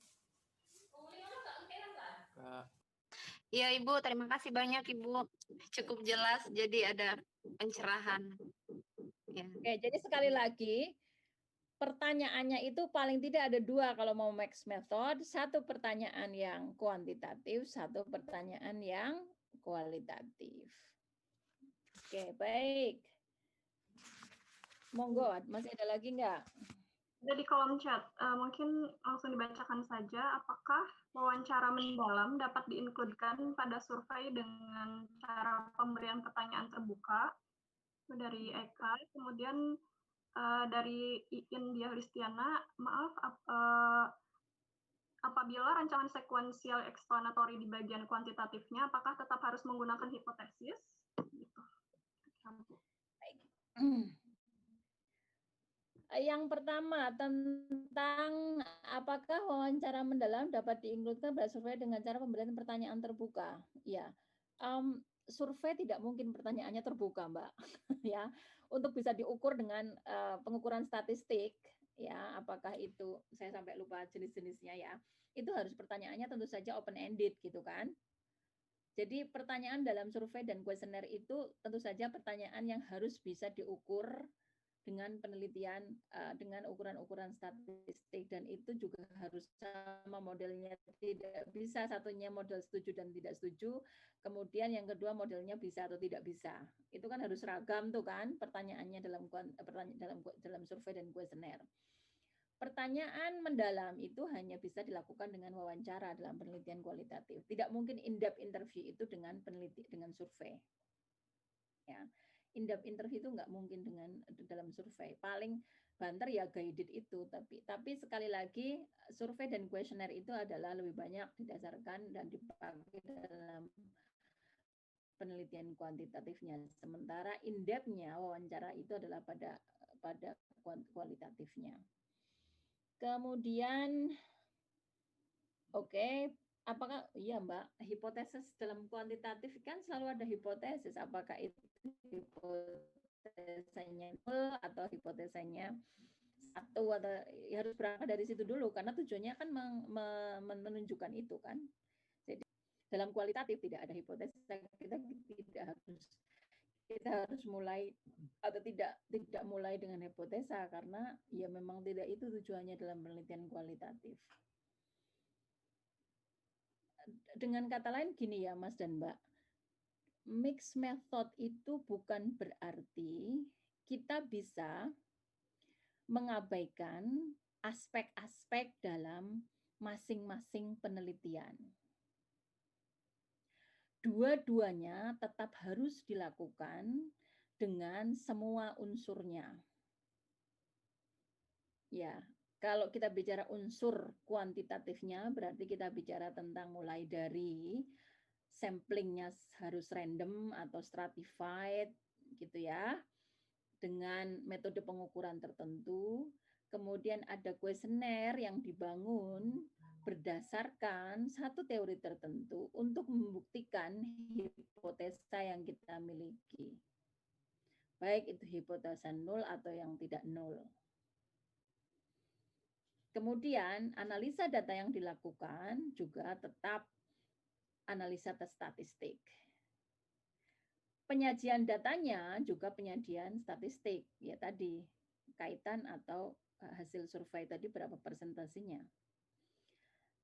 Iya, Ibu, terima kasih banyak, Ibu. Cukup jelas, jadi ada pencerahan. Ya. Oke, jadi sekali lagi, pertanyaannya itu paling tidak ada dua kalau mau mixed method, satu pertanyaan yang kuantitatif, satu pertanyaan yang kualitatif. Oke, baik. Monggo, masih ada lagi nggak? Ada di kolom chat, mungkin langsung dibacakan saja. Apakah wawancara mendalam dapat diinkludkan pada survei dengan cara pemberian pertanyaan terbuka? Dari Eka. Kemudian dari Iin Dia Listiana, maaf, apabila rancangan sekuensial explanatory di bagian kuantitatifnya, apakah tetap harus menggunakan hipotesis? Gitu. Baik. Yang pertama tentang apakah wawancara mendalam dapat diinkludkan pada survei dengan cara pemberian pertanyaan terbuka. Ya, survei tidak mungkin pertanyaannya terbuka, Mbak. Ya, untuk bisa diukur dengan pengukuran statistik, ya, apakah itu, saya sampai lupa jenis-jenisnya ya. Itu harus pertanyaannya tentu saja open ended gitu kan. Jadi pertanyaan dalam survei dan kuesioner itu tentu saja pertanyaan yang harus bisa diukur dengan penelitian, dengan ukuran-ukuran statistik, dan itu juga harus sama modelnya, tidak bisa satunya model setuju dan tidak setuju, kemudian yang kedua modelnya bisa atau tidak bisa. Itu kan harus ragam tuh kan pertanyaannya dalam survei dan kuesioner. Pertanyaan mendalam itu hanya bisa dilakukan dengan wawancara dalam penelitian kualitatif. Tidak mungkin in-depth interview itu dengan survei. Ya. In-depth interview itu nggak mungkin dalam survei. Paling banter ya guided itu, tapi sekali lagi survei dan kuesioner itu adalah lebih banyak didasarkan dan dipakai dalam penelitian kuantitatifnya. Sementara in-depth-nya wawancara itu adalah pada kualitatifnya. Kemudian apakah iya Mbak, hipotesis dalam kuantitatif kan selalu ada hipotesis, apakah itu hipotesanya atau hipotesanya satu, atau harus berangkat dari situ dulu karena tujuannya kan menunjukkan itu kan. Jadi dalam kualitatif tidak ada hipotesis, kita tidak harus kita harus mulai atau tidak mulai dengan hipotesa karena ya memang tidak itu tujuannya dalam penelitian kualitatif. Dengan kata lain gini ya Mas dan Mbak, mixed method itu bukan berarti kita bisa mengabaikan aspek-aspek dalam masing-masing penelitian. Dua-duanya tetap harus dilakukan dengan semua unsurnya. Ya, kalau kita bicara unsur kuantitatifnya, berarti kita bicara tentang mulai dari samplingnya harus random atau stratified, gitu ya, dengan metode pengukuran tertentu. Kemudian ada kuesioner yang dibangun berdasarkan satu teori tertentu untuk membuktikan hipotesa yang kita miliki. Baik itu hipotesa nol atau yang tidak nol. Kemudian analisa data yang dilakukan juga tetap analisa statistik. Penyajian datanya juga penyajian statistik, ya tadi kaitan atau hasil survei tadi berapa persentasenya.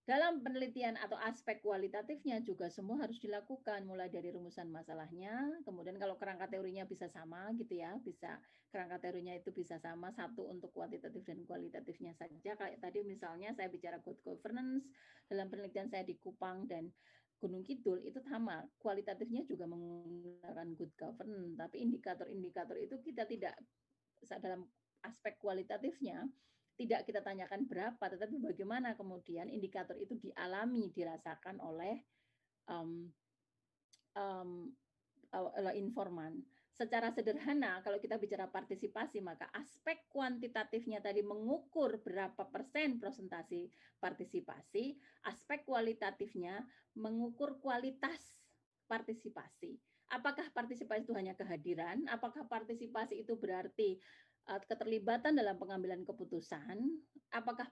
Dalam penelitian atau aspek kualitatifnya juga semua harus dilakukan, mulai dari rumusan masalahnya, kemudian kalau kerangka teorinya bisa sama gitu ya, bisa kerangka teorinya itu bisa sama, satu untuk kuantitatif dan kualitatifnya saja. Kayak tadi misalnya saya bicara good governance, dalam penelitian saya di Kupang dan Gunung Kidul itu sama, kualitatifnya juga menggunakan good governance, tapi indikator-indikator itu kita tidak dalam aspek kualitatifnya tidak kita tanyakan berapa, tetapi bagaimana kemudian indikator itu dialami, dirasakan oleh informan. Secara sederhana, kalau kita bicara partisipasi, maka aspek kuantitatifnya tadi mengukur berapa persen presentasi partisipasi, aspek kualitatifnya mengukur kualitas partisipasi. Apakah partisipasi itu hanya kehadiran? Apakah partisipasi itu berarti keterlibatan dalam pengambilan keputusan? Apakah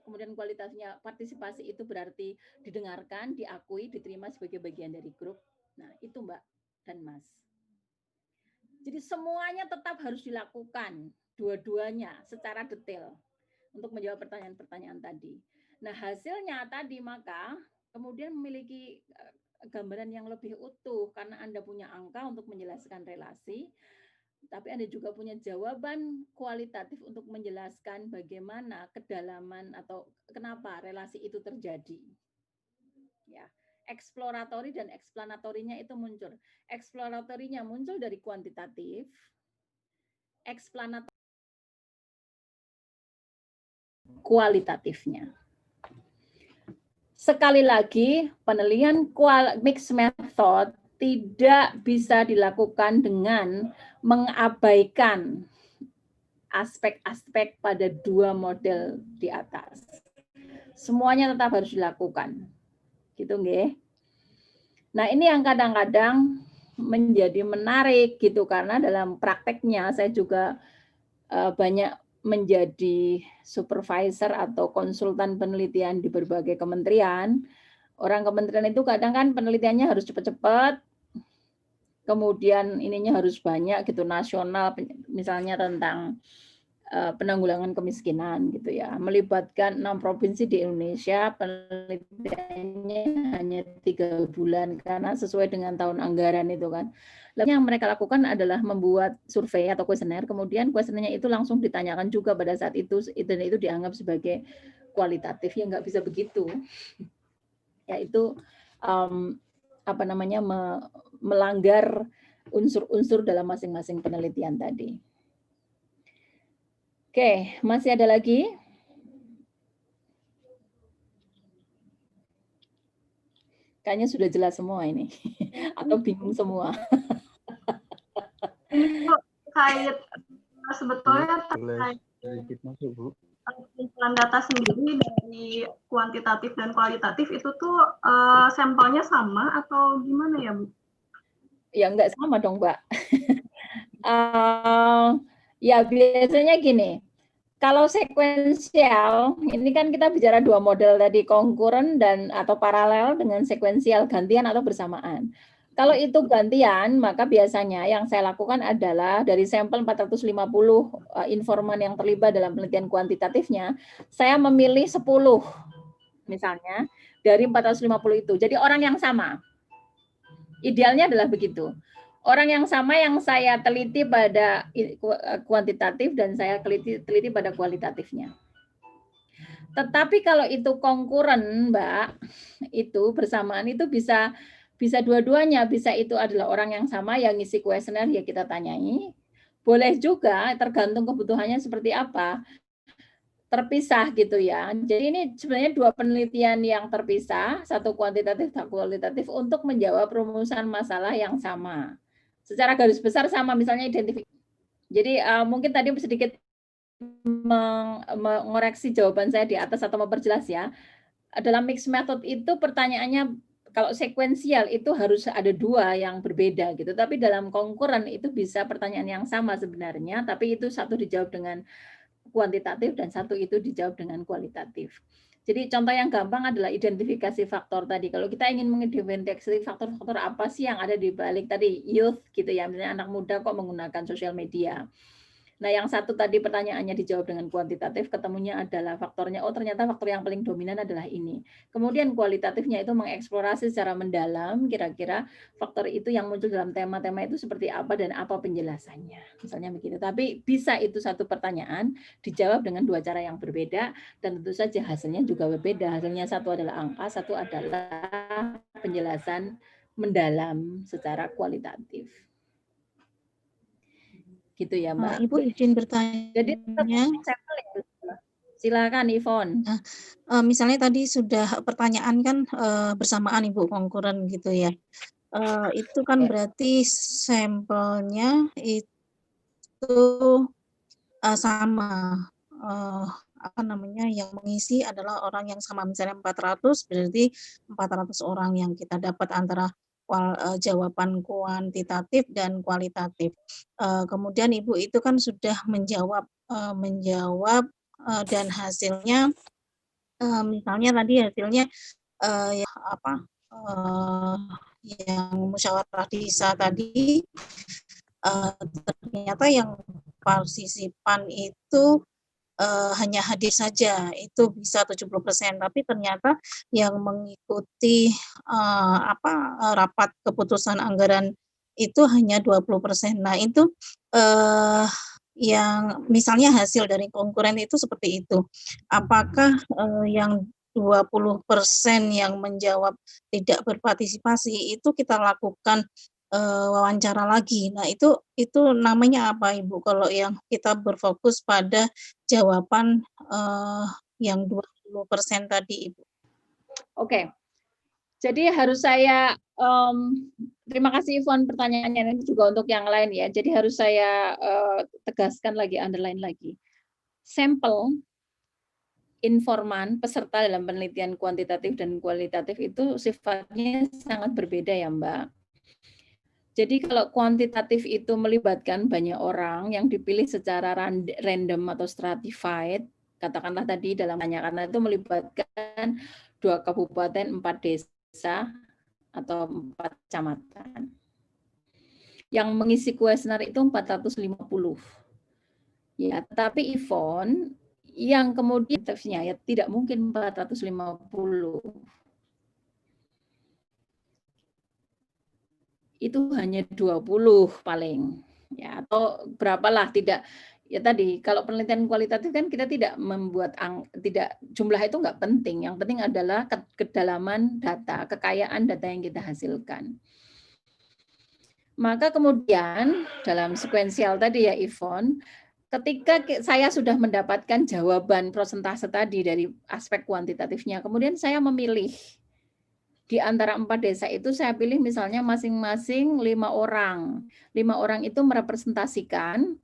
kemudian kualitasnya partisipasi itu berarti didengarkan, diakui, diterima sebagai bagian dari grup? Nah, itu Mbak dan Mas. Jadi semuanya tetap harus dilakukan, dua-duanya secara detail untuk menjawab pertanyaan-pertanyaan tadi. Nah, hasilnya tadi maka kemudian memiliki gambaran yang lebih utuh karena Anda punya angka untuk menjelaskan relasi, tapi Anda juga punya jawaban kualitatif untuk menjelaskan bagaimana kedalaman atau kenapa relasi itu terjadi. Ya, eksploratory dan eksplanatorinya itu muncul. Eksplораtorinya muncul dari kuantitatif, eksplanatori kualitatifnya. Sekali lagi, penelitian mixed method tidak bisa dilakukan dengan mengabaikan aspek-aspek pada dua model di atas. Semuanya tetap harus dilakukan. Gitu nggih. Nah, ini yang kadang-kadang menjadi menarik gitu karena dalam prakteknya saya juga banyak menjadi supervisor atau konsultan penelitian di berbagai kementerian. Orang kementerian itu kadang kan penelitiannya harus cepat-cepat, kemudian ininya harus banyak gitu, nasional misalnya tentang penanggulangan kemiskinan gitu ya, melibatkan 6 provinsi di Indonesia, penelitiannya hanya 3 bulan karena sesuai dengan tahun anggaran itu kan. Lalu yang mereka lakukan adalah membuat survei atau kuesioner, kemudian kuesionernya itu langsung ditanyakan juga pada saat itu, dan itu dianggap sebagai kualitatif, ya nggak bisa begitu. Yaitu melanggar unsur-unsur dalam masing-masing penelitian tadi. Oke, masih ada lagi? Kayaknya sudah jelas semua ini, atau bingung semua. Terkait sebetulnya terkait kumpulan data sendiri dari kuantitatif dan kualitatif itu tuh sampelnya sama atau gimana ya Bu? Ya nggak sama dong Mbak. Ya biasanya gini, kalau sekuensial, ini kan kita bicara dua model tadi, konkuren dan atau paralel dengan sekuensial, gantian atau bersamaan. Kalau itu gantian, maka biasanya yang saya lakukan adalah dari sampel 450 informan yang terlibat dalam penelitian kuantitatifnya, saya memilih 10 misalnya dari 450 itu. Jadi orang yang sama. Idealnya adalah begitu. Orang yang sama yang saya teliti pada kuantitatif dan saya teliti pada kualitatifnya. Tetapi kalau itu konkuren, Mbak, itu bersamaan itu bisa dua-duanya, bisa itu adalah orang yang sama yang ngisi kuesioner ya kita tanyai. Boleh juga tergantung kebutuhannya seperti apa. Terpisah gitu ya. Jadi ini sebenarnya dua penelitian yang terpisah, satu kuantitatif dan kualitatif untuk menjawab rumusan masalah yang sama. Secara garis besar sama, misalnya identifikasi. Jadi mungkin tadi sedikit mengoreksi jawaban saya di atas atau memperjelas ya. Dalam mixed method itu pertanyaannya kalau sekuensial itu harus ada dua yang berbeda gitu. Tapi dalam konkuren itu bisa pertanyaan yang sama sebenarnya, tapi itu satu dijawab dengan kuantitatif dan satu itu dijawab dengan kualitatif. Jadi contoh yang gampang adalah identifikasi faktor tadi. Kalau kita ingin mengidentifikasi faktor-faktor apa sih yang ada di balik tadi youth gitu ya, misalnya anak muda kok menggunakan sosial media. Nah, yang satu tadi pertanyaannya dijawab dengan kuantitatif, ketemunya adalah faktornya, oh ternyata faktor yang paling dominan adalah ini. Kemudian kualitatifnya itu mengeksplorasi secara mendalam, kira-kira faktor itu yang muncul dalam tema-tema itu seperti apa dan apa penjelasannya. Misalnya begitu. Tapi bisa itu satu pertanyaan dijawab dengan dua cara yang berbeda, dan tentu saja hasilnya juga berbeda. Hasilnya satu adalah angka, satu adalah penjelasan mendalam secara kualitatif. Gitu ya Mbak. Ibu izin bertanya. Jadi silakan Ivon. Nah, misalnya tadi sudah pertanyaan kan bersamaan Ibu konkuren gitu ya. Itu kan berarti sampelnya itu sama. Apa namanya, yang mengisi adalah orang yang sama, misalnya 400 berarti 400 orang yang kita dapat antara jawaban kuantitatif dan kualitatif. Kemudian Ibu itu kan sudah menjawab dan hasilnya misalnya tadi hasilnya yang musyawarah desa tadi ternyata yang partisipan itu hanya hadir saja, itu bisa 70%, tapi ternyata yang mengikuti rapat keputusan anggaran itu hanya 20%. Nah, itu yang misalnya hasil dari konkuren itu seperti itu. Apakah yang 20% yang menjawab tidak berpartisipasi itu kita lakukan wawancara lagi. Nah, itu namanya apa Ibu kalau yang kita berfokus pada jawaban yang 20% tadi Ibu? Oke. Jadi harus saya terima kasih Ivon pertanyaannya, ini juga untuk yang lain ya. Jadi harus saya tegaskan lagi, underline lagi. Sampel informan peserta dalam penelitian kuantitatif dan kualitatif itu sifatnya sangat berbeda ya Mbak. Jadi kalau kuantitatif itu melibatkan banyak orang yang dipilih secara random atau stratified, katakanlah tadi dalam karena itu melibatkan 2 kabupaten, 4 desa, atau 4 kecamatan. Yang mengisi kuesioner itu 450. Ya, tapi Ivon yang kemudian ya tidak mungkin 450. Itu hanya 20 paling ya, atau berapalah, tidak ya tadi kalau penelitian kualitatif kan kita tidak membuat tidak, jumlah itu nggak penting, yang penting adalah kedalaman data, kekayaan data yang kita hasilkan. Maka kemudian dalam sekuensial tadi ya Ivon, ketika saya sudah mendapatkan jawaban persentase tadi dari aspek kuantitatifnya, kemudian saya memilih di antara 4 desa itu saya pilih misalnya masing-masing 5 orang. 5 orang itu merepresentasikan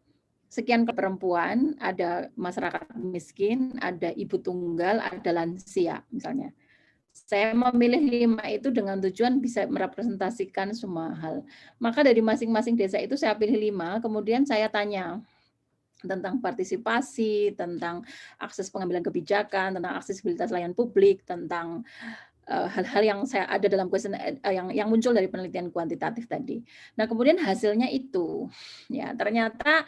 sekian perempuan, ada masyarakat miskin, ada ibu tunggal, ada lansia misalnya. Saya memilih 5 itu dengan tujuan bisa merepresentasikan semua hal. Maka dari masing-masing desa itu saya pilih 5, kemudian saya tanya tentang partisipasi, tentang akses pengambilan kebijakan, tentang aksesibilitas layanan publik, tentang hal-hal yang saya ada dalam yang muncul dari penelitian kuantitatif tadi. Nah, kemudian hasilnya itu, ya ternyata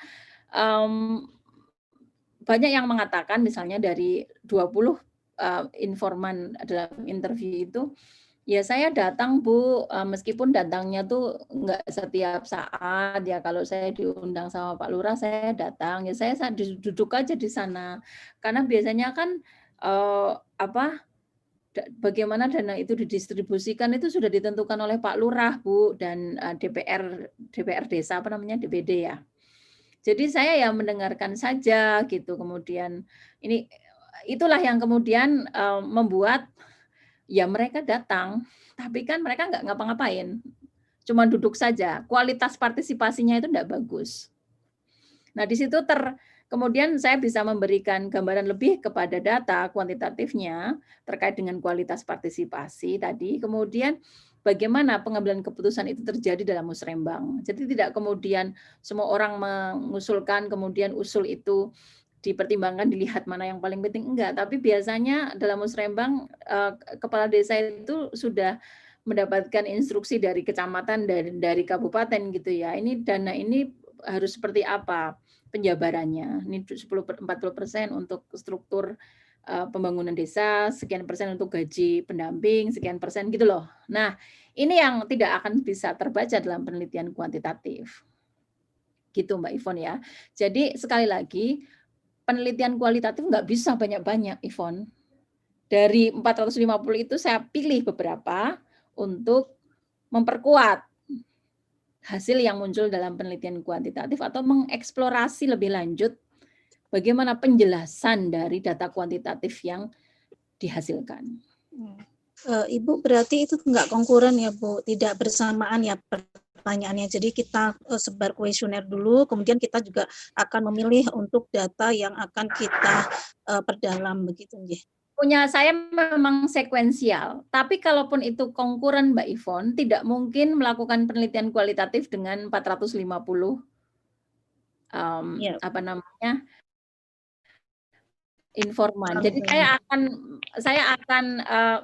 banyak yang mengatakan misalnya dari 20 informan dalam interview itu, ya saya datang Bu, meskipun datangnya tuh nggak setiap saat ya, kalau saya diundang sama Pak Lurah saya datang, ya saya duduk aja di sana. Karena biasanya kan bagaimana dana itu didistribusikan itu sudah ditentukan oleh Pak Lurah Bu dan DPR desa apa namanya DPD ya. Jadi saya ya mendengarkan saja gitu. Kemudian itulah yang kemudian membuat ya mereka datang, tapi kan mereka nggak ngapa-ngapain, cuma duduk saja. Kualitas partisipasinya itu tidak bagus. Nah di situ kemudian saya bisa memberikan gambaran lebih kepada data kuantitatifnya terkait dengan kualitas partisipasi tadi. Kemudian bagaimana pengambilan keputusan itu terjadi dalam musrembang. Jadi tidak kemudian semua orang mengusulkan, kemudian usul itu dipertimbangkan, dilihat mana yang paling penting, enggak. Tapi biasanya dalam musrembang kepala desa itu sudah mendapatkan instruksi dari kecamatan dan dari kabupaten gitu ya. Ini dana ini harus seperti apa penjabarannya. Ini 40% untuk struktur pembangunan desa, sekian persen untuk gaji pendamping, sekian persen gitu loh. Nah, ini yang tidak akan bisa terbaca dalam penelitian kuantitatif. Gitu Mbak Ivon ya. Jadi sekali lagi, penelitian kualitatif nggak bisa banyak-banyak, Ivon. Dari 450 itu saya pilih beberapa untuk memperkuat hasil yang muncul dalam penelitian kuantitatif atau mengeksplorasi lebih lanjut bagaimana penjelasan dari data kuantitatif yang dihasilkan. Ibu berarti itu nggak konkuren ya Bu, tidak bersamaan ya pertanyaannya. Jadi kita sebar kuesioner dulu, kemudian kita juga akan memilih untuk data yang akan kita perdalam begitu nggih. Punya saya memang sekuensial, tapi kalaupun itu konkuren Mbak Ivon, tidak mungkin melakukan penelitian kualitatif dengan 450 apa namanya informan. Jadi saya akan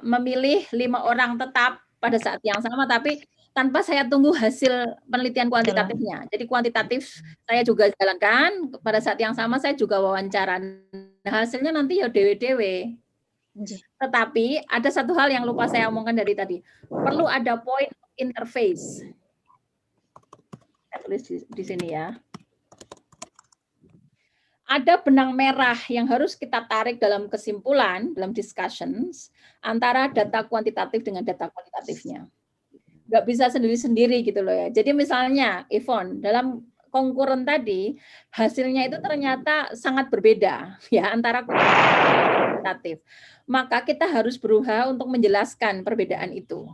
memilih 5 orang tetap pada saat yang sama, tapi tanpa saya tunggu hasil penelitian kuantitatifnya. Jadi kuantitatif saya juga jalankan, pada saat yang sama saya juga wawancara. Hasilnya nanti ya dewe-dewe. Tetapi ada satu hal yang lupa saya omongkan dari tadi. Perlu ada point of interface. Saya tulis di sini ya. Ada benang merah yang harus kita tarik dalam kesimpulan, dalam discussions, antara data kuantitatif dengan data kualitatifnya. Nggak bisa sendiri-sendiri gitu loh ya. Jadi misalnya, Ivon, dalam konkuren tadi, hasilnya itu ternyata sangat berbeda ya antara kuantitatif. Maka kita harus berusaha untuk menjelaskan perbedaan itu.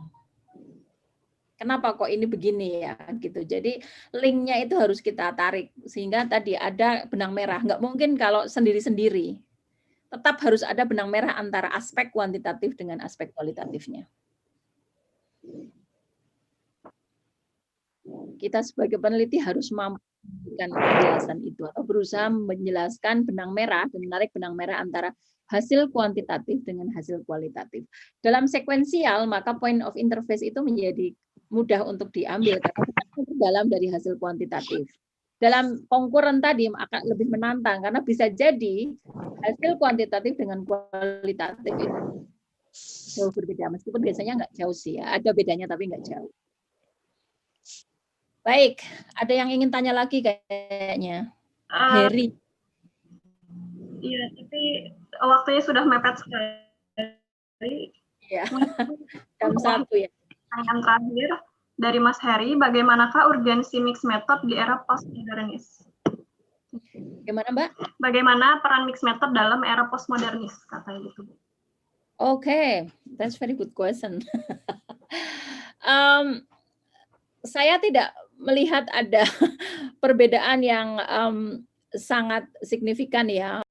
Kenapa kok ini begini ya gitu. Jadi linknya itu harus kita tarik sehingga tadi ada benang merah. Nggak mungkin kalau sendiri-sendiri. Tetap harus ada benang merah antara aspek kuantitatif dengan aspek kualitatifnya. Kita sebagai peneliti harus mampu memberikan penjelasan itu atau berusaha menjelaskan benang merah dan menarik benang merah antara hasil kuantitatif dengan hasil kualitatif. Dalam sekuensial, maka point of interface itu menjadi mudah untuk diambil karena itu dalam dari hasil kuantitatif. Dalam konkuren tadi akan lebih menantang karena bisa jadi hasil kuantitatif dengan kualitatif itu jauh berbeda. Meskipun biasanya nggak jauh sih ya, ada bedanya tapi nggak jauh. Baik, ada yang ingin tanya lagi kayaknya. Heri. Iya, tapi waktunya sudah mepet sekali. Iya, jam 1 ya. Pertanyaan terakhir dari Mas Heri, bagaimanakah urgensi mixed method di era postmodernis? Gimana Mbak? Bagaimana peran mixed method dalam era postmodernis? Katanya gitu. Okay, that's very good question. Saya tidak melihat ada perbedaan yang sangat signifikan ya